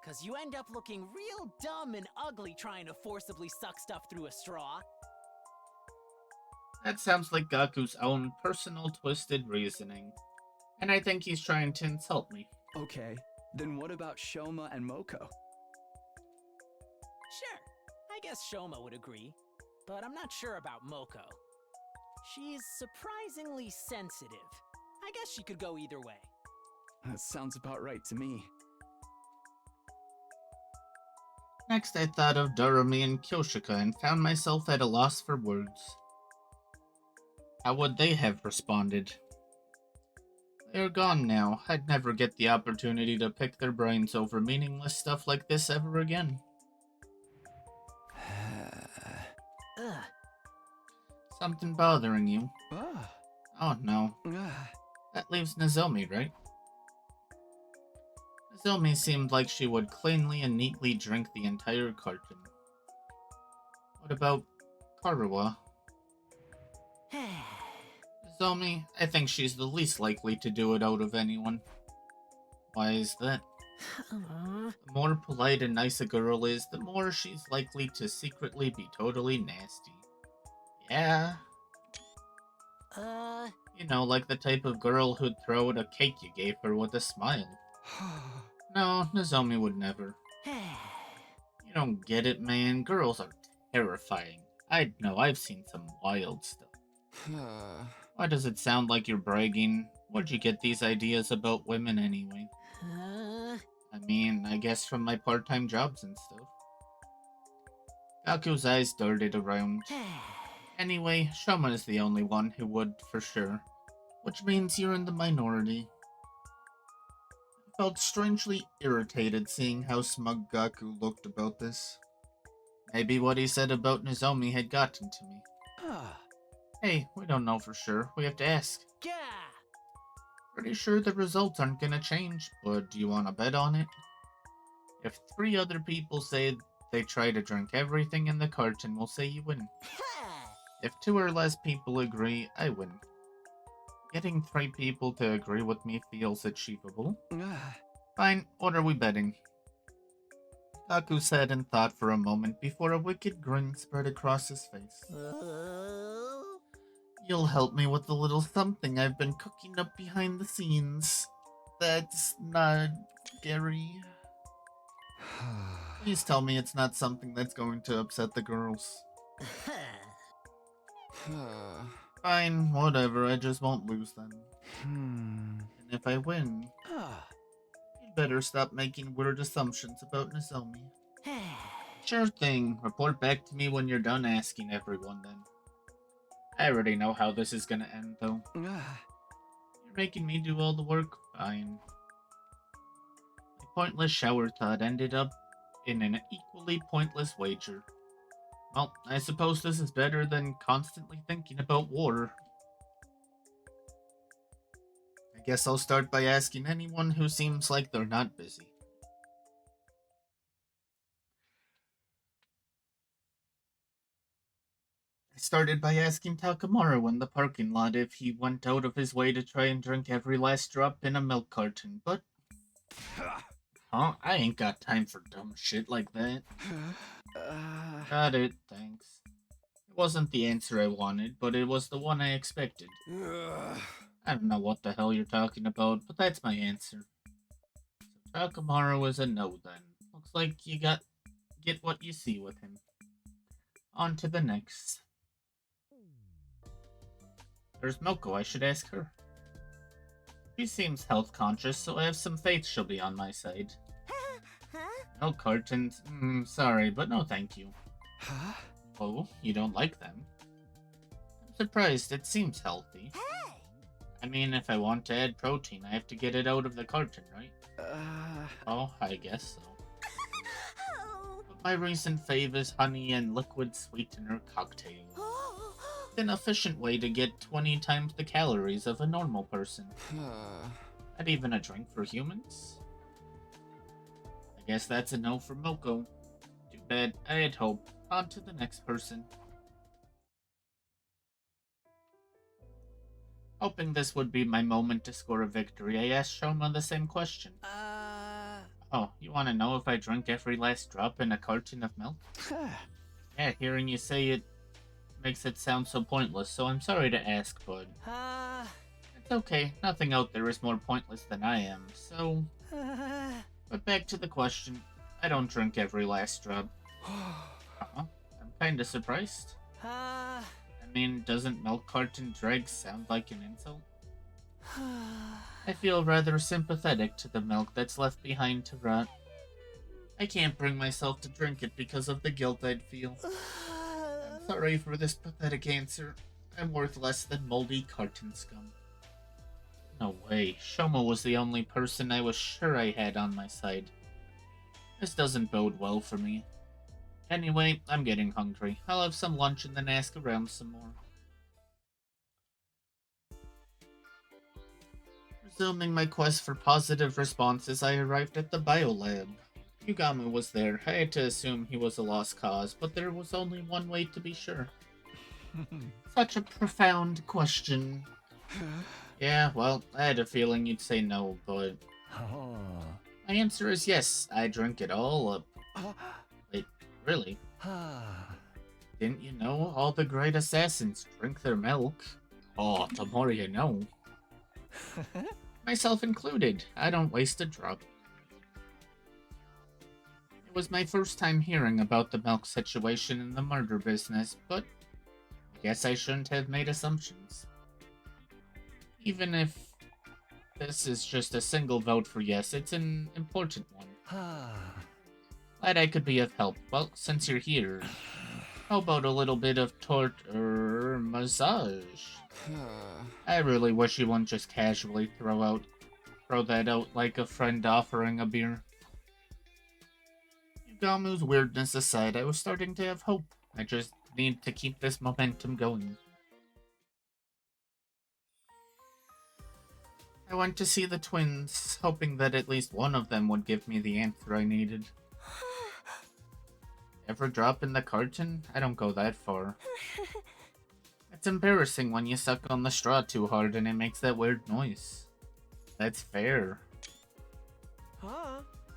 'Cause you end up looking real dumb and ugly trying to forcibly suck stuff through a straw. That sounds like Gaku's own personal twisted reasoning. And I think he's trying to insult me. Okay, then what about Shoma and Moko? Sure, I guess Shoma would agree. But I'm not sure about Moko. She's surprisingly sensitive. I guess she could go either way. That sounds about right to me. Next, I thought of Doremi and Kyoshika and found myself at a loss for words. How would they have responded? They're gone now. I'd never get the opportunity to pick their brains over meaningless stuff like this ever again. Ugh. Something bothering you? Oh no. Ah. That leaves Nozomi, right? Nozomi seemed like she would cleanly and neatly drink the entire carton. What about Karuwa? Nozomi, I think she's the least likely to do it out of anyone. Why is that? The more polite and nice a girl is, the more she's likely to secretly be totally nasty. Yeah? You know, like the type of girl who'd throw out a cake you gave her with a smile. No, Nozomi would never. You don't get it, man. Girls are terrifying. I know, I've seen some wild stuff. Why does it sound like you're bragging? Where'd you get these ideas about women anyway? I mean, I guess from my part-time jobs and stuff. Gaku's eyes darted around. Anyway, Shoma is the only one who would, for sure. Which means you're in the minority. I felt strangely irritated seeing how smug Gaku looked about this. Maybe what he said about Nozomi had gotten to me. Hey, we don't know for sure. We have to ask. Pretty sure the results aren't gonna change, but do you want to bet on it? If 3 other people say they try to drink everything in the carton, we'll say you win. If 2 or less people agree, I win. Getting 3 people to agree with me feels achievable. Fine, what are we betting? Gaku sat and thought for a moment before a wicked grin spread across his face. You'll help me with the little something I've been cooking up behind the scenes. That's not scary. Please tell me it's not something that's going to upset the girls. Fine, whatever, I just won't lose then. And if I win, you'd better stop making weird assumptions about Nozomi. Sure thing. Report back to me when you're done asking everyone then. I already know how this is gonna end, though. You're making me do all the work? Fine. My pointless shower thought ended up in an equally pointless wager. Well, I suppose this is better than constantly thinking about war. I guess I'll start by asking anyone who seems like they're not busy. I started by asking Takamaro in the parking lot if he went out of his way to try and drink every last drop in a milk carton, but... Huh? I ain't got time for dumb shit like that. Got it, thanks. It wasn't the answer I wanted, but it was the one I expected. I don't know what the hell you're talking about, but that's my answer. So Takamaro is a no then. Looks like you get what you see with him. On to the next. There's Moko, I should ask her. She seems health conscious, so I have some faith she'll be on my side. Milk cartons? Sorry, but no thank you. Huh? Oh, you don't like them? I'm surprised, it seems healthy. I mean, if I want to add protein, I have to get it out of the carton, right? Oh, I guess so. But my recent fave is honey and liquid sweetener cocktail. It's an efficient way to get 20 times the calories of a normal person. Not even a drink for humans? I guess that's a no for Moko. Too bad, I had hope. On to the next person. Hoping this would be my moment to score a victory, I asked Shoma the same question. Oh, you want to know if I drink every last drop in a carton of milk? Yeah, hearing you say it makes it sound so pointless, so I'm sorry to ask, but... It's okay, nothing out there is more pointless than I am, so... But back to the question, I don't drink every last drop. I'm kinda surprised. I mean, doesn't milk carton dregs sound like an insult? I feel rather sympathetic to the milk that's left behind to rot. I can't bring myself to drink it because of the guilt I'd feel. I'm sorry for this pathetic answer. I'm worth less than moldy carton scum. No way, Shoma was the only person I was sure I had on my side. This doesn't bode well for me. Anyway, I'm getting hungry. I'll have some lunch and then ask around some more. Resuming my quest for positive responses, I arrived at the biolab. Yugamu was there. I had to assume he was a lost cause, but there was only one way to be sure. Such a profound question. Yeah, well, I had a feeling you'd say no, but... My answer is yes, I drink it all up. Wait, really? Didn't you know all the great assassins drink their milk? Oh, the more you know. Myself included, I don't waste a drop. It was my first time hearing about the milk situation in the murder business, but I guess I shouldn't have made assumptions. Even if this is just a single vote for yes, it's an important one. Glad I could be of help. Well, since you're here, how about a little bit of massage? I really wish you wouldn't just casually throw that out like a friend offering a beer. Yugamu's weirdness aside, I was starting to have hope. I just need to keep this momentum going. I went to see the twins, hoping that at least one of them would give me the answer I needed. Ever drop in the carton? I don't go that far. It's embarrassing when you suck on the straw too hard and it makes that weird noise. That's fair.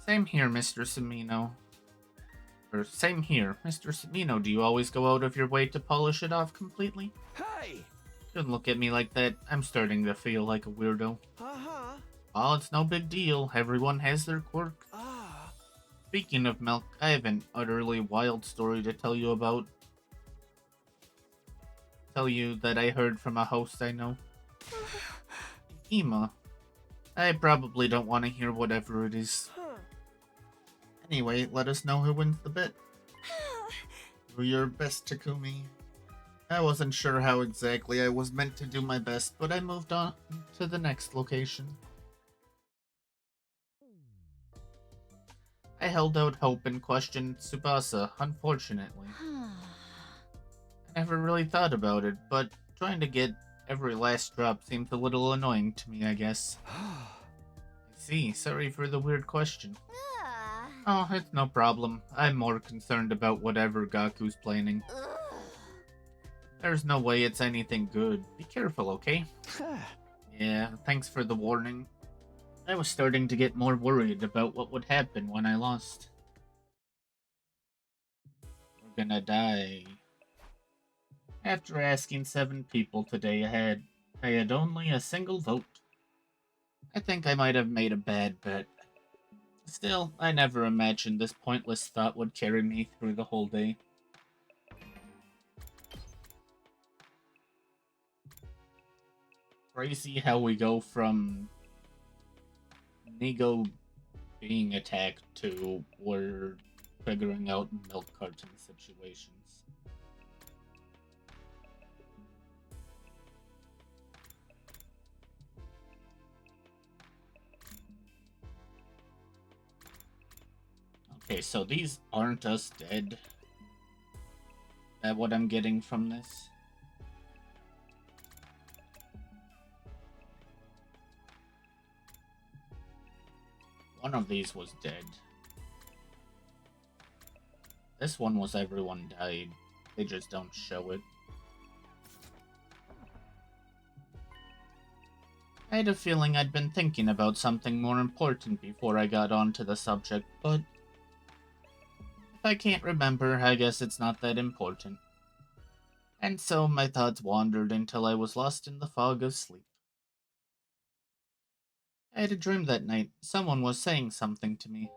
Same here, Mr. Samino. Or, same here. Mr. Samino, do you always go out of your way to polish it off completely? Hey! Don't look at me like that. I'm starting to feel like a weirdo. Oh, it's no big deal. Everyone has their quirk. Speaking of milk, I have an utterly wild story to tell you about. Tell you that I heard from a host I know. Ima. I probably don't want to hear whatever it is. Anyway, let us know who wins the bet. Do your best, Takumi. I wasn't sure how exactly I was meant to do my best, but I moved on to the next location. I held out hope and questioned Tsubasa, unfortunately. I never really thought about it, but trying to get every last drop seems a little annoying to me, I guess. I see, sorry for the weird question. Oh, it's no problem. I'm more concerned about whatever Gaku's planning. There's no way it's anything good. Be careful, okay? Yeah, thanks for the warning. I was starting to get more worried about what would happen when I lost. We're gonna die. After asking 7 people today, I had only a single vote. I think I might have made a bad bet. Still, I never imagined this pointless thought would carry me through the whole day. Crazy how we go from Nigo being attacked to we're figuring out milk carton situations. Okay, so these aren't us dead. Is that what I'm getting from this? One of these was dead. This one was everyone died. They just don't show it. I had a feeling I'd been thinking about something more important before I got onto the subject, but if I can't remember, I guess it's not that important. And so my thoughts wandered until I was lost in the fog of sleep. I had a dream that night. Someone was saying something to me.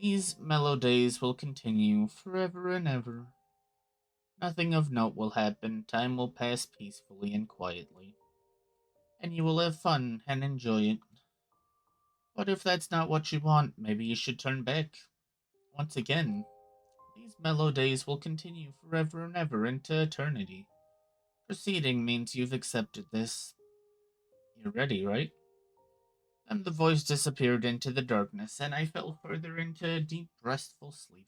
These mellow days will continue forever and ever. Nothing of note will happen. Time will pass peacefully and quietly. And you will have fun and enjoy it. But if that's not what you want, maybe you should turn back. Once again, these mellow days will continue forever and ever into eternity. Proceeding means you've accepted this. You're ready, right? And the voice disappeared into the darkness, and I fell further into a deep, restful sleep.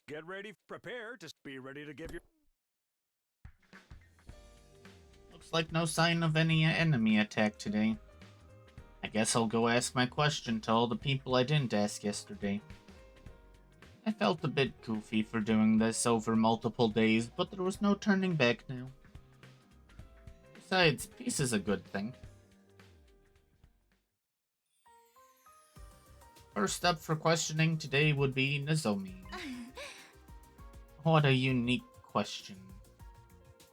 Get ready, prepare to be ready to give your... Looks like no sign of any enemy attack today. I guess I'll go ask my question to all the people I didn't ask yesterday. I felt a bit goofy for doing this over multiple days, but there was no turning back now. Besides, peace is a good thing. First up for questioning today would be Nozomi. What a unique question.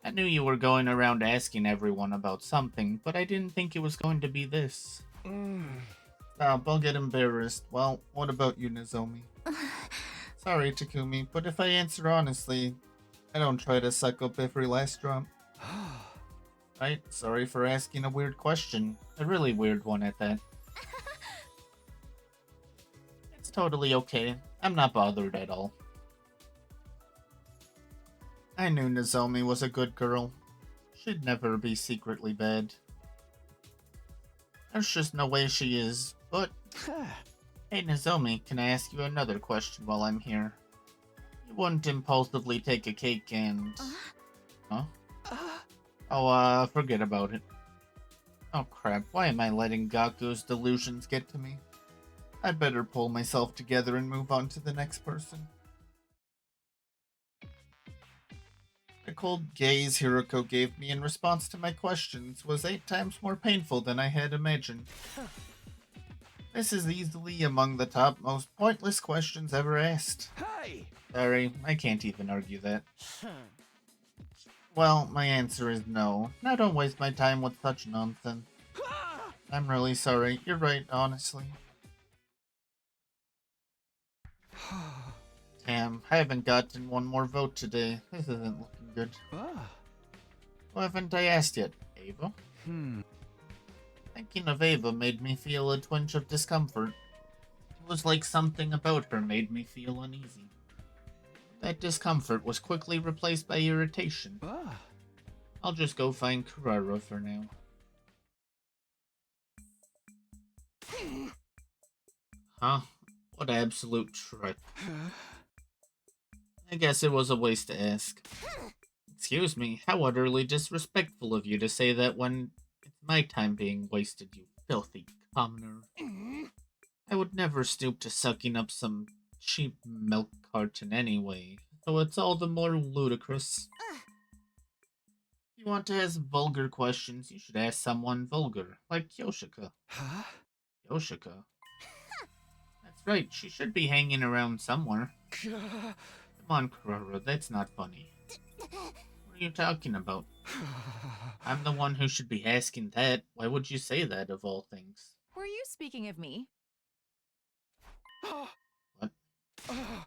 I knew you were going around asking everyone about something, but I didn't think it was going to be this. Stop, I'll get embarrassed. Well, what about you, Nozomi? Sorry, Takumi, but if I answer honestly, I don't try to suck up every last drop. Right? Sorry for asking a weird question. A really weird one at that. It's totally okay. I'm not bothered at all. I knew Nozomi was a good girl. She'd never be secretly bad. There's just no way she is, but... Hey Nozomi, can I ask you another question while I'm here? You wouldn't impulsively take a cake and... Huh? Oh, forget about it. Oh crap, why am I letting Gaku's delusions get to me? I better pull myself together and move on to the next person. The cold gaze Hiroko gave me in response to my questions was 8 times more painful than I had imagined. This is easily among the top most pointless questions ever asked. Hey! Sorry, I can't even argue that. Well, my answer is no. Now don't waste my time with such nonsense. I'm really sorry. You're right, honestly. Damn, I haven't gotten one more vote today. This isn't looking good. Who haven't I asked yet? Ava? Thinking of Ava made me feel a twinge of discomfort. It was like something about her made me feel uneasy. That discomfort was quickly replaced by irritation. I'll just go find Kurara for now. Huh? What absolute trip. I guess it was a waste to ask. Excuse me, how utterly disrespectful of you to say that when it's my time being wasted, you filthy commoner. I would never stoop to sucking up some cheap milk carton anyway, so it's all the more ludicrous. If you want to ask vulgar questions, you should ask someone vulgar, like Yoshika. Huh? Yoshika? That's right, she should be hanging around somewhere. Come on, Kurara, that's not funny. What are you talking about? I'm the one who should be asking that. Why would you say that, of all things? Were you speaking of me? What? Huh.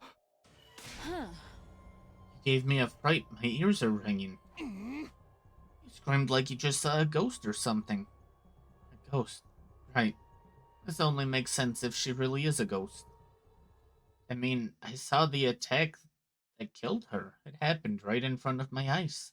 You gave me a fright. My ears are ringing. You screamed like you just saw a ghost or something. A ghost? Right. This only makes sense if she really is a ghost. I mean, I saw the attack that killed her. It happened right in front of my eyes.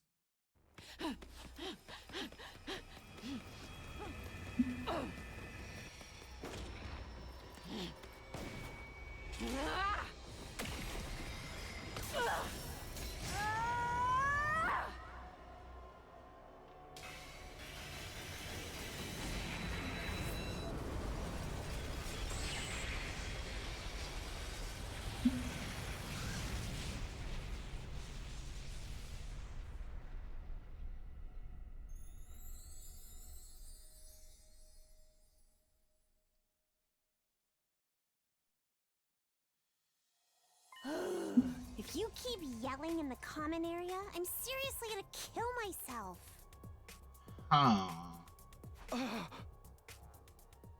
If you keep yelling in the common area, I'm seriously gonna kill myself. Huh.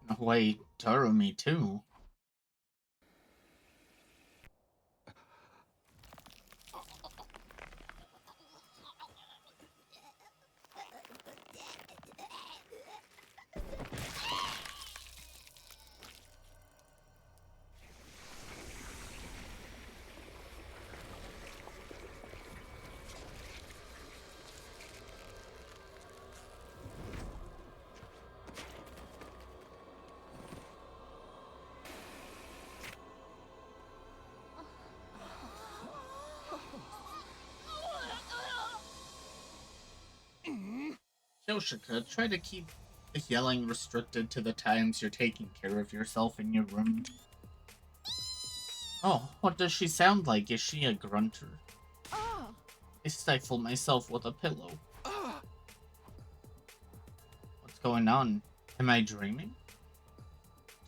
No way, Tarumi too. Yoshika, try to keep the yelling restricted to the times you're taking care of yourself in your room. Oh, what does she sound like? Is she a grunter? I stifle myself with a pillow. What's going on? Am I dreaming?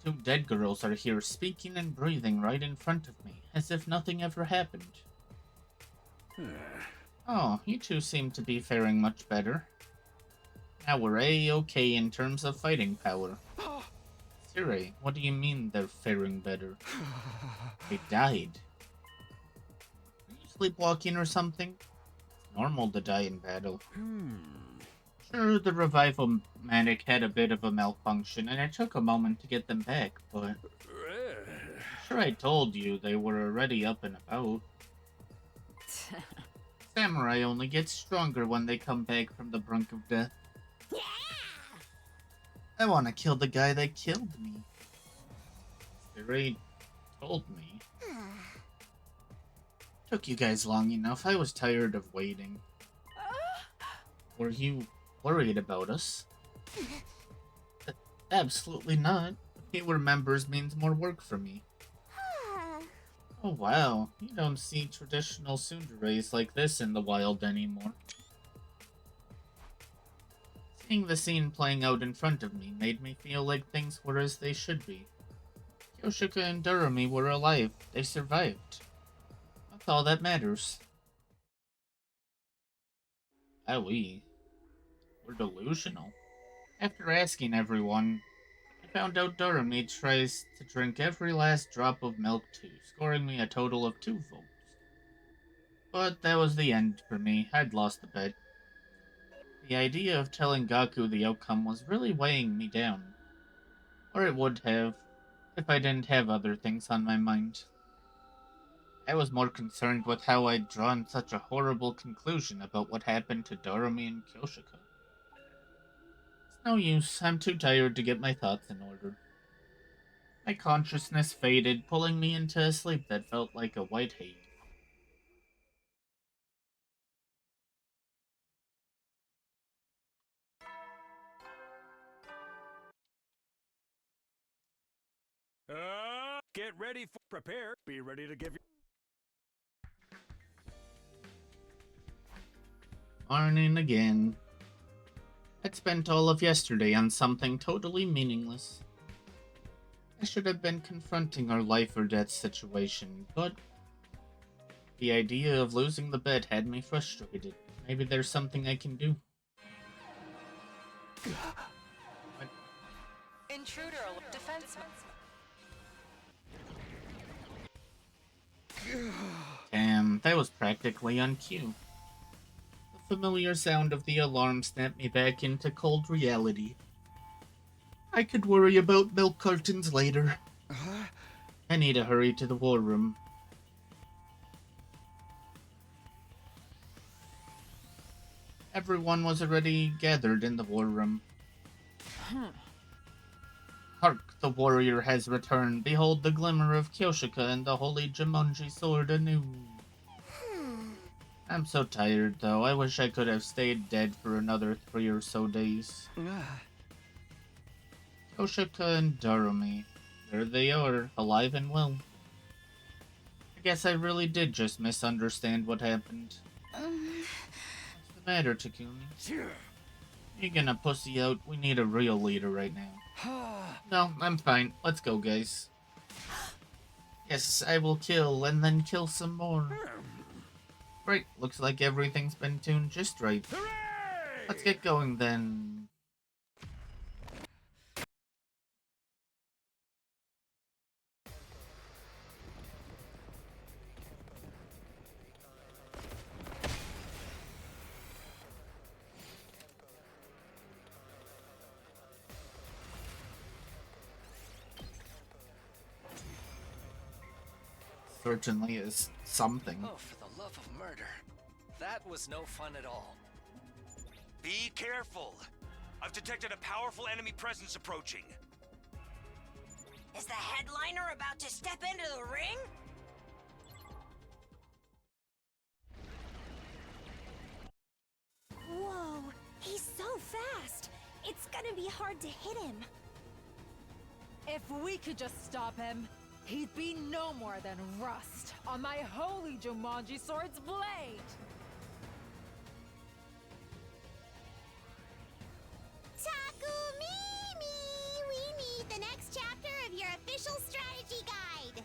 Two dead girls are here speaking and breathing right in front of me, as if nothing ever happened. Oh, you two seem to be faring much better. Now we're A-okay in terms of fighting power. Sire, what do you mean they're faring better? They died. Are you sleepwalking or something? It's normal to die in battle. Sure, the revival manic had a bit of a malfunction, and it took a moment to get them back, but... I'm sure I told you they were already up and about. Samurai only get stronger when they come back from the brink of death. I want to kill the guy that killed me. Siri told me. Took you guys long enough. I was tired of waiting. Were you worried about us? Absolutely not. Fewer members means more work for me. Oh wow, you don't see traditional tsunderes like this in the wild anymore. Seeing the scene playing out in front of me made me feel like things were as they should be. Yoshika and Durami were alive. They survived. That's all that matters. We're delusional. After asking everyone, I found out Durami tries to drink every last drop of milk too, scoring me a total of 2 votes. But that was the end for me. I'd lost the bet. The idea of telling Gaku the outcome was really weighing me down. Or it would have, if I didn't have other things on my mind. I was more concerned with how I'd drawn such a horrible conclusion about what happened to Doremi and Kyoshika. It's no use, I'm too tired to get my thoughts in order. My consciousness faded, pulling me into a sleep that felt like a white haze. Get ready for prepare. Be ready to give Morning again. I'd spent all of yesterday on something totally meaningless. I should have been confronting our life or death situation, but the idea of losing the bet had me frustrated. Maybe there's something I can do. What? Intruder defenseman. Damn, that was practically on cue. The familiar sound of the alarm snapped me back into cold reality. I could worry about milk cartons later. I need to hurry to the war room. Everyone was already gathered in the war room. Hark, the warrior has returned. Behold the glimmer of Kyoshika and the holy Jumonji sword anew. I'm so tired, though. I wish I could have stayed dead for another 3 or so days. Kyoshika and Doremi. There they are, alive and well. I guess I really did just misunderstand what happened. What's the matter, Takumi? You're gonna pussy out. We need a real leader right now. No, I'm fine. Let's go, guys. Yes, I will kill, and then kill some more. Great, looks like everything's been tuned just right. Let's get going, then. Certainly is something. Oh, for the love of murder. That was no fun at all. Be careful. I've detected a powerful enemy presence approaching. Is the headliner about to step into the ring? Whoa, he's so fast. It's gonna be hard to hit him. If we could just stop him, he'd be no more than rust on my holy Jumonji sword's blade! Takumimi! We need the next chapter of your official strategy guide!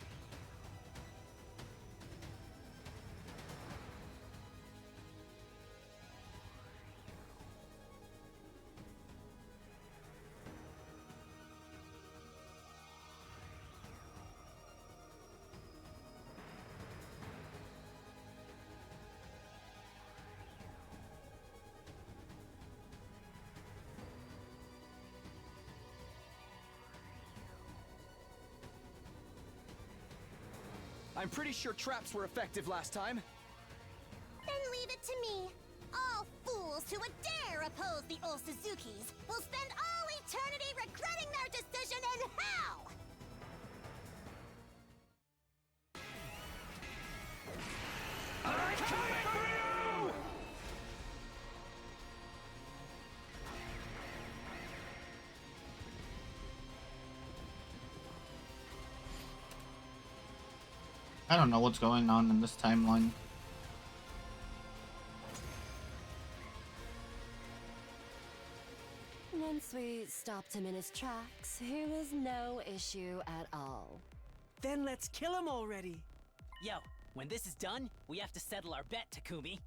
I'm pretty sure traps were effective last time. Then leave it to me. All fools who would dare oppose the old Suzukis will spend all eternity regretting their decision in hell! I don't know what's going on in this timeline. Once we stopped him in his tracks, he was no issue at all. Then let's kill him already. Yo, when this is done, we have to settle our bet, Takumi.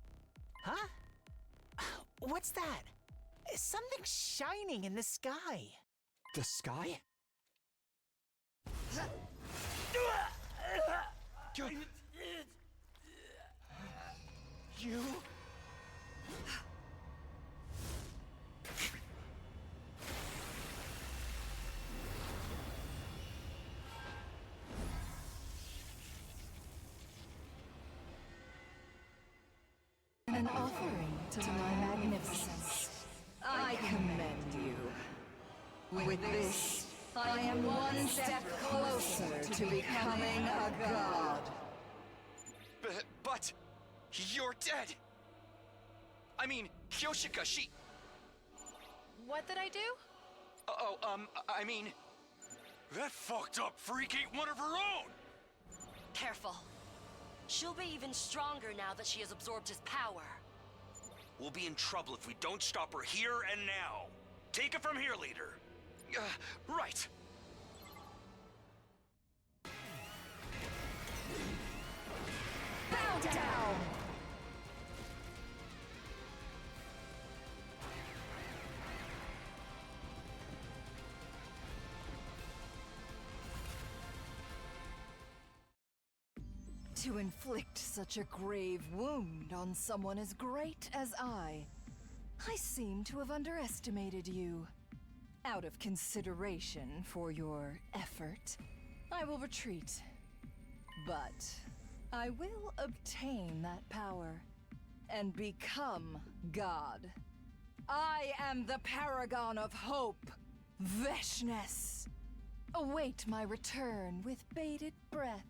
Huh? What's that? Something shining in the sky. The sky? You? to my magnificence. I commend you. With this, I am one step closer to becoming a god. But you're dead. I mean, Kyoshika, she... What did I do? I mean... That fucked up freak ain't one of her own! Careful. She'll be even stronger now that she has absorbed his power. We'll be in trouble if we don't stop her here and now. Take it from here, leader. Right. Bow down! To inflict such a grave wound on someone as great as I seem to have underestimated you. Out of consideration for your effort, I will retreat. But I will obtain that power and become God. I am the paragon of hope, Veshness. Await my return with bated breath.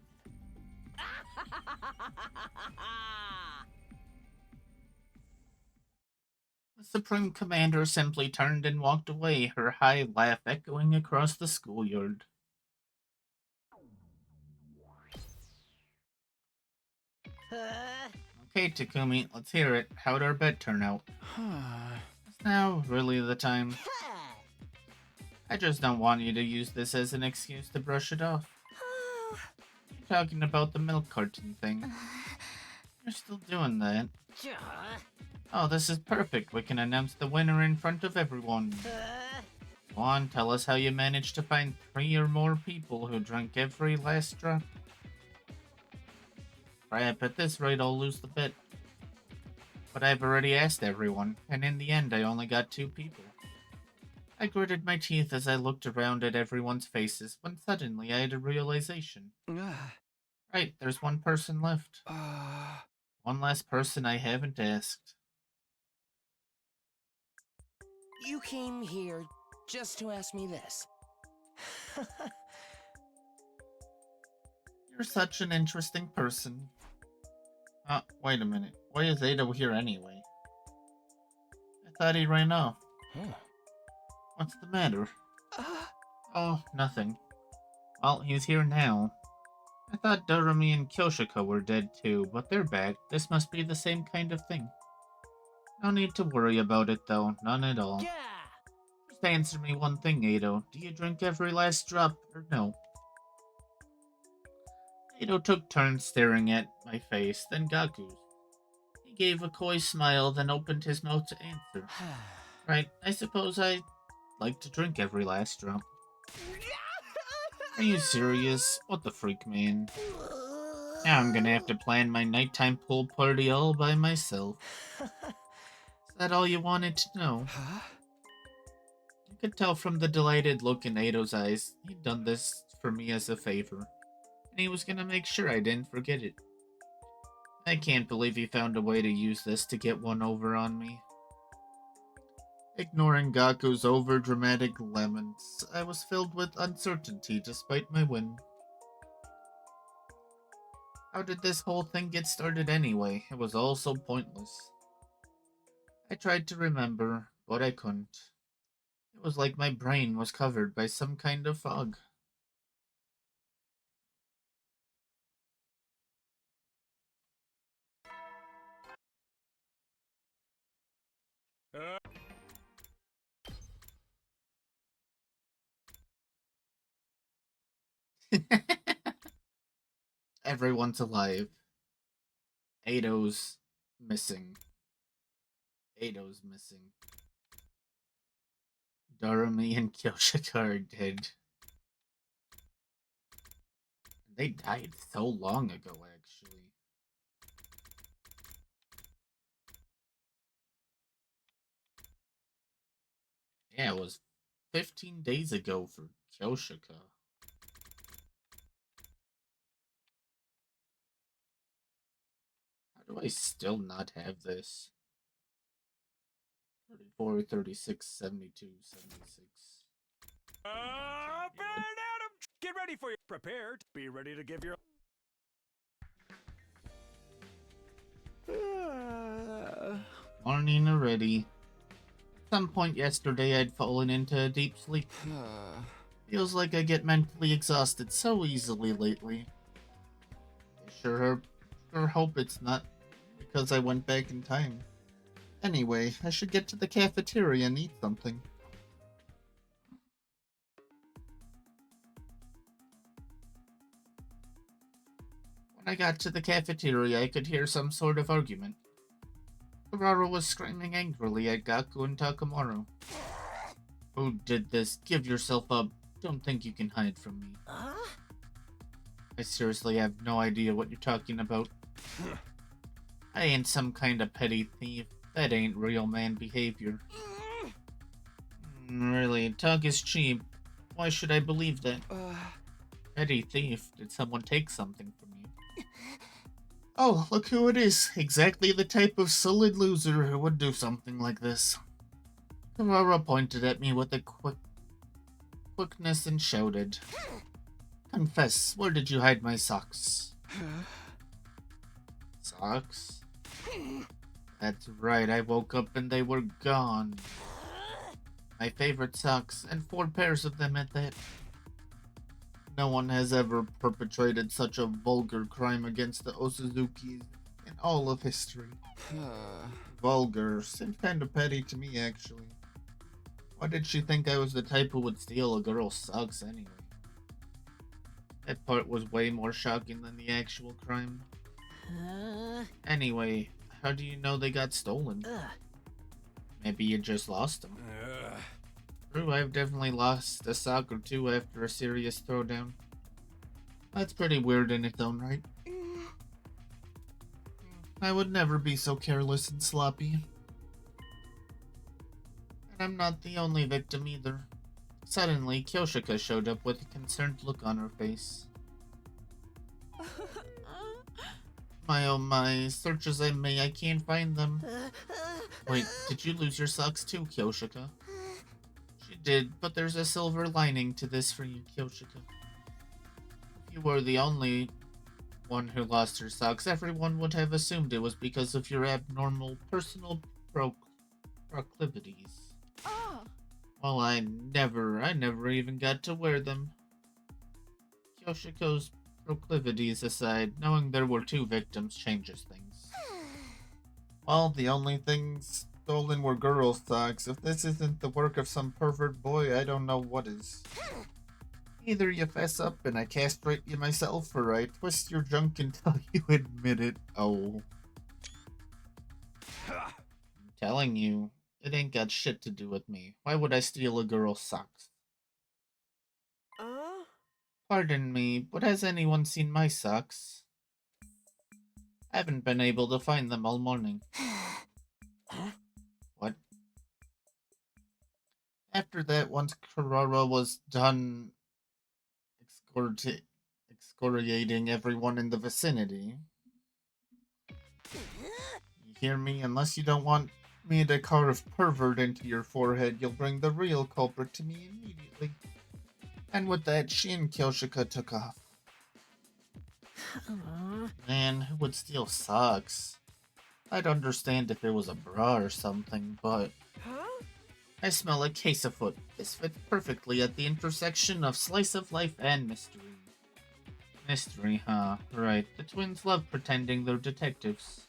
The Supreme Commander simply turned and walked away, her high laugh echoing across the schoolyard. Okay, Takumi, let's hear it. How'd our bet turn out? Is now really the time? I just don't want you to use this as an excuse to brush it off. Talking about the milk carton thing. You're still doing that. Oh, this is perfect. We can announce the winner in front of everyone. Go on, tell us how you managed to find 3 or more people who drank every last drop. Crap, at this rate I'll lose the bet. But I've already asked everyone, and in the end I only got 2 people. I gritted my teeth as I looked around at everyone's faces, when suddenly I had a realization. Right, there's 1 person left. One last person I haven't asked. You came here just to ask me this. You're such an interesting person. Wait a minute. Why is Ado here anyway? I thought he ran off. What's the matter? Oh, nothing. Well, he's here now. I thought Doremi and Kyoshiko were dead too, but they're back. This must be the same kind of thing. No need to worry about it though, none at all. Just answer me one thing, Ado. Do you drink every last drop, or no? Ado took turns staring at my face, then Gaku's. He gave a coy smile, then opened his mouth to answer. Right, I suppose I like to drink every last drop. Are you serious? What the freak, man? Now I'm gonna have to plan my nighttime pool party all by myself. Is that all you wanted to know? I could tell from the delighted look in Ado's eyes, he'd done this for me as a favor, and he was gonna make sure I didn't forget it. I can't believe he found a way to use this to get one over on me. Ignoring Gaku's over-dramatic laments, I was filled with uncertainty despite my win. How did this whole thing get started anyway? It was all so pointless. I tried to remember, but I couldn't. It was like my brain was covered by some kind of fog. Everyone's alive. Ado's missing. Ado's missing. Doremi and Kyoshika are dead. They died so long ago, actually. Yeah, it was 15 days ago for Kyoshika. How do I still not have this? 34, 36, 72, 76. Up and Adam! Get ready for your prepared. Be ready to give your. Morning already. At some point yesterday, I'd fallen into a deep sleep. Feels like I get mentally exhausted so easily lately. I sure hope it's not because I went back in time. Anyway, I should get to the cafeteria and eat something. When I got to the cafeteria, I could hear some sort of argument. Kurara was screaming angrily at Gaku and Takamaro. Who did this? Give yourself up. Don't think you can hide from me. I seriously have no idea what you're talking about. I ain't some kind of petty thief. That ain't real man behavior. Really, talk is cheap. Why should I believe that? Petty thief? Did someone take something from you? Oh, look who it is. Exactly the type of solid loser who would do something like this. Kurara pointed at me with a quickness and shouted, "Confess, where did you hide my socks?" Socks? That's right, I woke up and they were gone. My favorite socks, and 4 pairs of them at that. No one has ever perpetrated such a vulgar crime against the Osuzukis in all of history. Vulgar seemed kind of petty to me, actually. Why did she think I was the type who would steal a girl's socks anyway? That part was way more shocking than the actual crime. Anyway, how do you know they got stolen? Maybe you just lost them. True, I've definitely lost a sock or two after a serious throwdown. That's pretty weird in its own right. I would never be so careless and sloppy. And I'm not the only victim either. Suddenly, Kyoshika showed up with a concerned look on her face. My oh my, search as I may, I can't find them. Wait, did you lose your socks too, Kyoshika? She did, but there's a silver lining to this for you, Kyoshika. If you were the only one who lost her socks, everyone would have assumed it was because of your abnormal personal proclivities. Well, I never even got to wear them. Kyoshiko's proclivities aside, knowing there were 2 victims changes things. Well, the only things stolen were girls' socks. If this isn't the work of some pervert boy, I don't know what is. Either you fess up and I castrate you myself, or I twist your junk until you admit it. Oh. I'm telling you, it ain't got shit to do with me. Why would I steal a girl's socks? Pardon me, but has anyone seen my socks? I haven't been able to find them all morning. What? After that, once Kurara was done excoriating everyone in the vicinity. You hear me? Unless you don't want me to carve pervert into your forehead, you'll bring the real culprit to me immediately. And with that, she and Kyoshika took off. Man, who would steal socks? I'd understand if it was a bra or something, but... I smell a case of foot. This fits perfectly at the intersection of slice of life and mystery. Mystery, huh? Right. The twins love pretending they're detectives.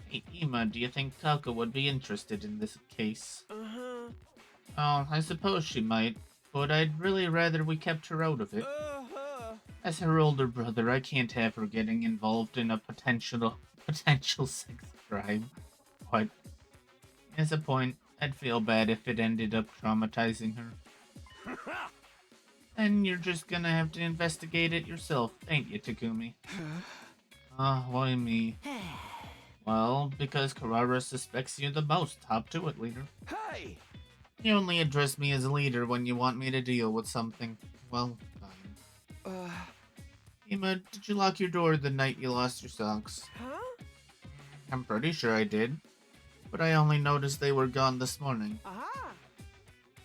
Hey, Ima, do you think Taka would be interested in this case? Oh, I suppose she might, but I'd really rather we kept her out of it. As her older brother, I can't have her getting involved in a potential sex crime. What? As a point, I'd feel bad if it ended up traumatizing her. And you're just gonna have to investigate it yourself, ain't you, Takumi? Why me? Well, because Kurara suspects you the most. Hop to it, leader. Hey! You only address me as leader when you want me to deal with something. Well, fine. Ima, did you lock your door the night you lost your socks? I'm pretty sure I did. but I only noticed they were gone this morning. Aha!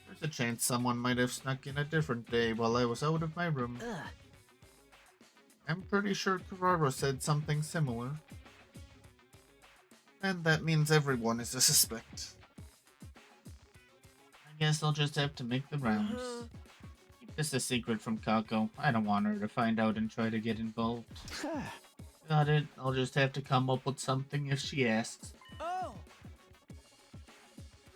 There's a chance someone might have snuck in a different day while I was out of my room. Ugh. I'm pretty sure Carrara said something similar. And that means everyone is a suspect. I guess I'll just have to make the rounds. Keep this a secret from Kako. I don't want her to find out and try to get involved. Got it. I'll just have to come up with something if she asks. Oh!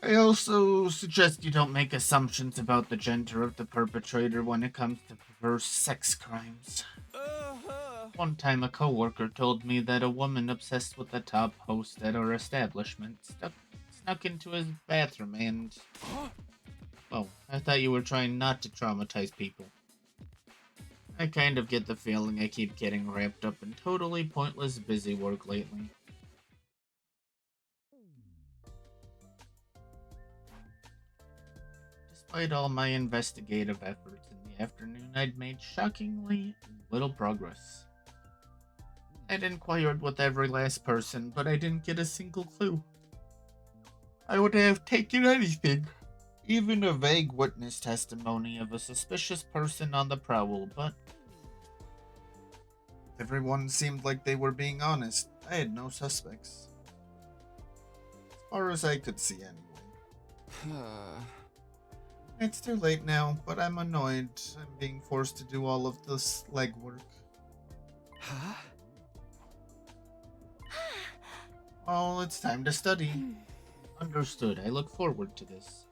I also suggest you don't make assumptions about the gender of the perpetrator when it comes to perverse sex crimes. One time a coworker told me that a woman obsessed with the top host at our establishment snuck into his bathroom and... Oh, I thought you were trying not to traumatize people. I kind of get the feeling I keep getting wrapped up in totally pointless busy work lately. Despite all my investigative efforts in the afternoon, I'd made shockingly little progress. I'd inquired with every last person, but I didn't get a single clue. I would have taken anything, even a vague witness testimony of a suspicious person on the prowl, but everyone seemed like they were being honest. I had no suspects. As far as I could see, anyway. It's too late now, but I'm annoyed. I'm being forced to do all of this legwork. Huh? Well, it's time to study. Understood. I look forward to this.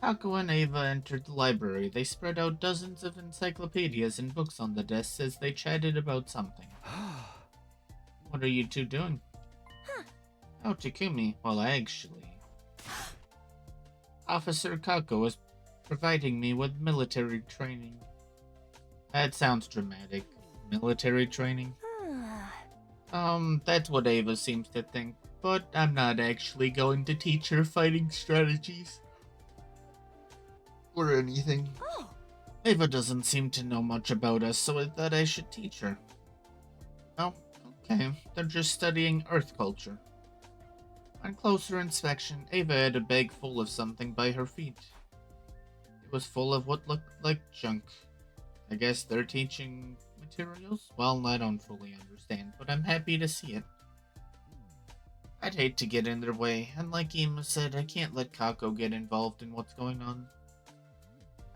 Kako and Ava entered the library. They spread out dozens of encyclopedias and books on the desks as they chatted about something. What are you two doing? Oh, Takumi. Well, actually... Officer Kako is providing me with military training. That sounds dramatic. Military training? That's what Ava seems to think. But I'm not actually going to teach her fighting strategies. Or anything. Ava doesn't seem to know much about us, so I thought I should teach her. Oh, okay. They're just studying Earth culture. On closer inspection, Ava had a bag full of something by her feet. It was full of what looked like junk. I guess they're teaching materials? Well, I don't fully understand, but I'm happy to see it. I'd hate to get in their way, and like Ima said, I can't let Kako get involved in what's going on.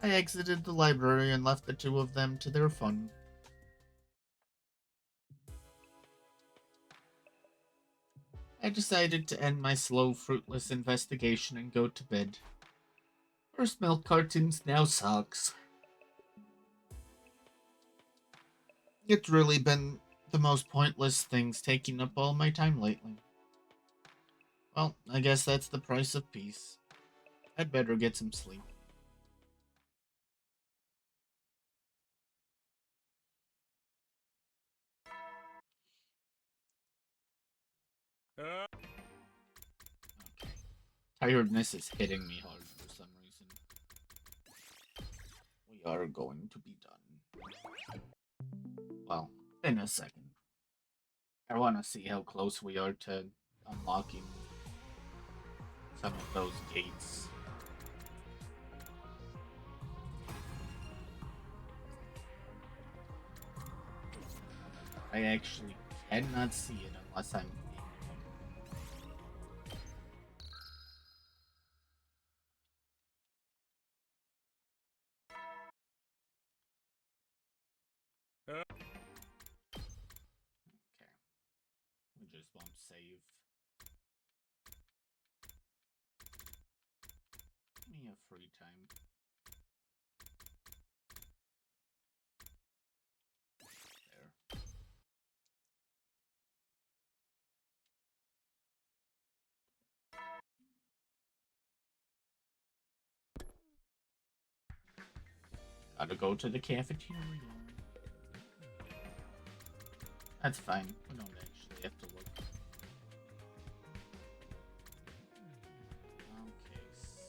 I exited the library and left the two of them to their fun. I decided to end my slow, fruitless investigation and go to bed. First milk cartons, now socks. It's really been the most pointless things taking up all my time lately. Well, I guess that's the price of peace. I'd better get some sleep. Okay. Tiredness is hitting me hard for some reason. We are going to be done. Well, in a second. I want to see how close we are to unlocking some of those gates. I actually cannot see it unless I'm being okay. We just won't save. Give me a free time. There. Gotta go to the cafeteria. That's fine. We don't actually have to look. Okay, so...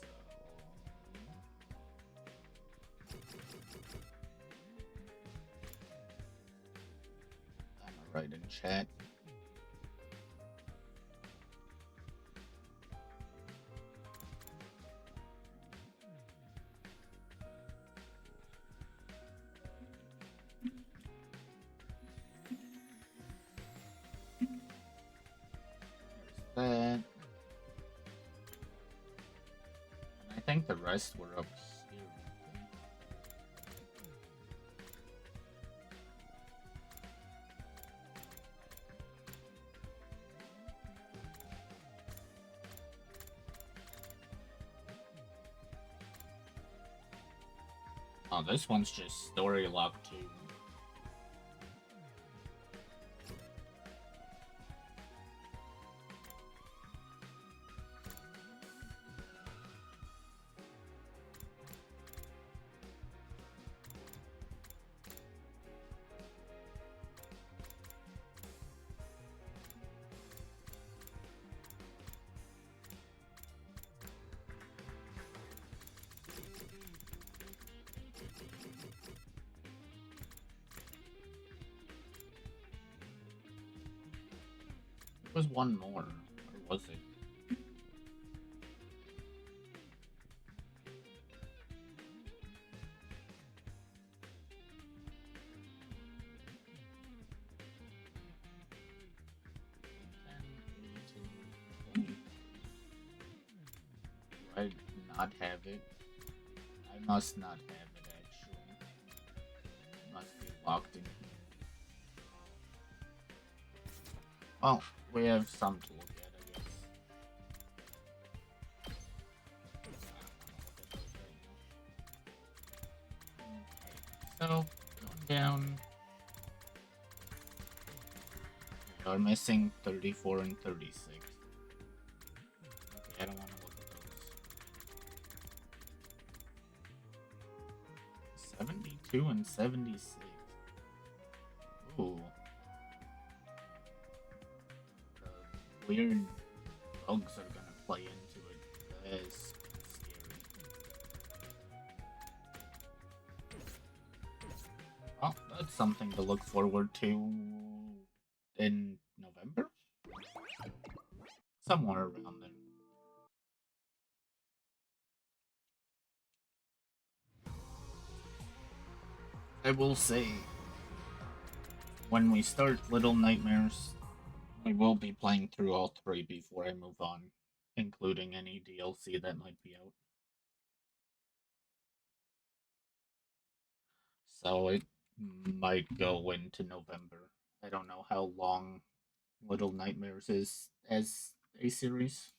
I'm gonna write in chat. the rest were up here. Oh, this one's just story locked too. There was one more, or was it? Do I not have it? I must not have it, actually. It must be locked in here. Well, we have some to look at, I guess. Okay, so, going down. We are missing 34 and 36. Okay, I don't want to look at those. 72 and 76. Ooh. The weird bugs are gonna play into it. That is scary. Well, that's something to look forward to in November? Somewhere around there. I will say, when we start Little Nightmares, we will be playing through all three before I move on, including any DLC that might be out. So it might go into November. I don't know how long Little Nightmares is as a series.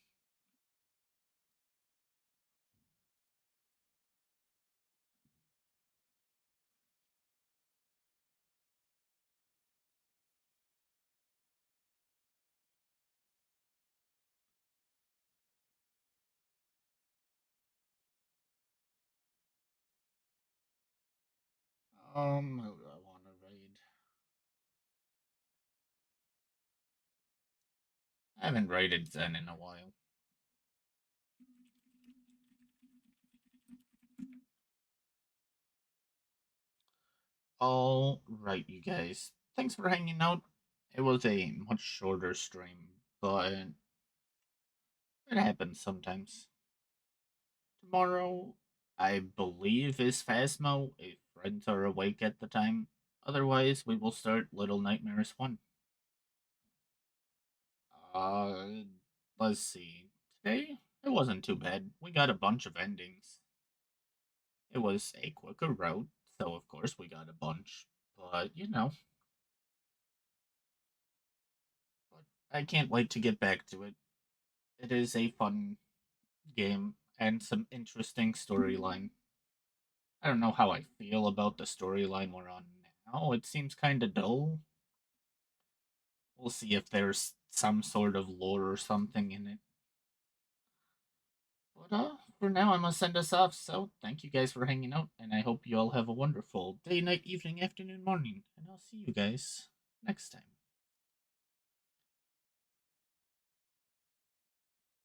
Who do I want to raid? I haven't raided Zen in a while. Alright, you guys. Thanks for hanging out. It was a much shorter stream, but it happens sometimes. Tomorrow, I believe, is Phasmo, if friends are awake at the time. Otherwise, we will start Little Nightmares 1. Uh, let's see. Today, it wasn't too bad. We got a bunch of endings. It was a quicker route, so of course we got a bunch. But, you know. But I can't wait to get back to it. It is a fun game and some interesting storyline. I don't know how I feel about the storyline we're on now. It seems kind of dull. We'll see if there's some sort of lore or something in it. But for now, I must send us off. So thank you guys for hanging out, and I hope you all have a wonderful day, night, evening, afternoon, morning, and I'll see you guys next time.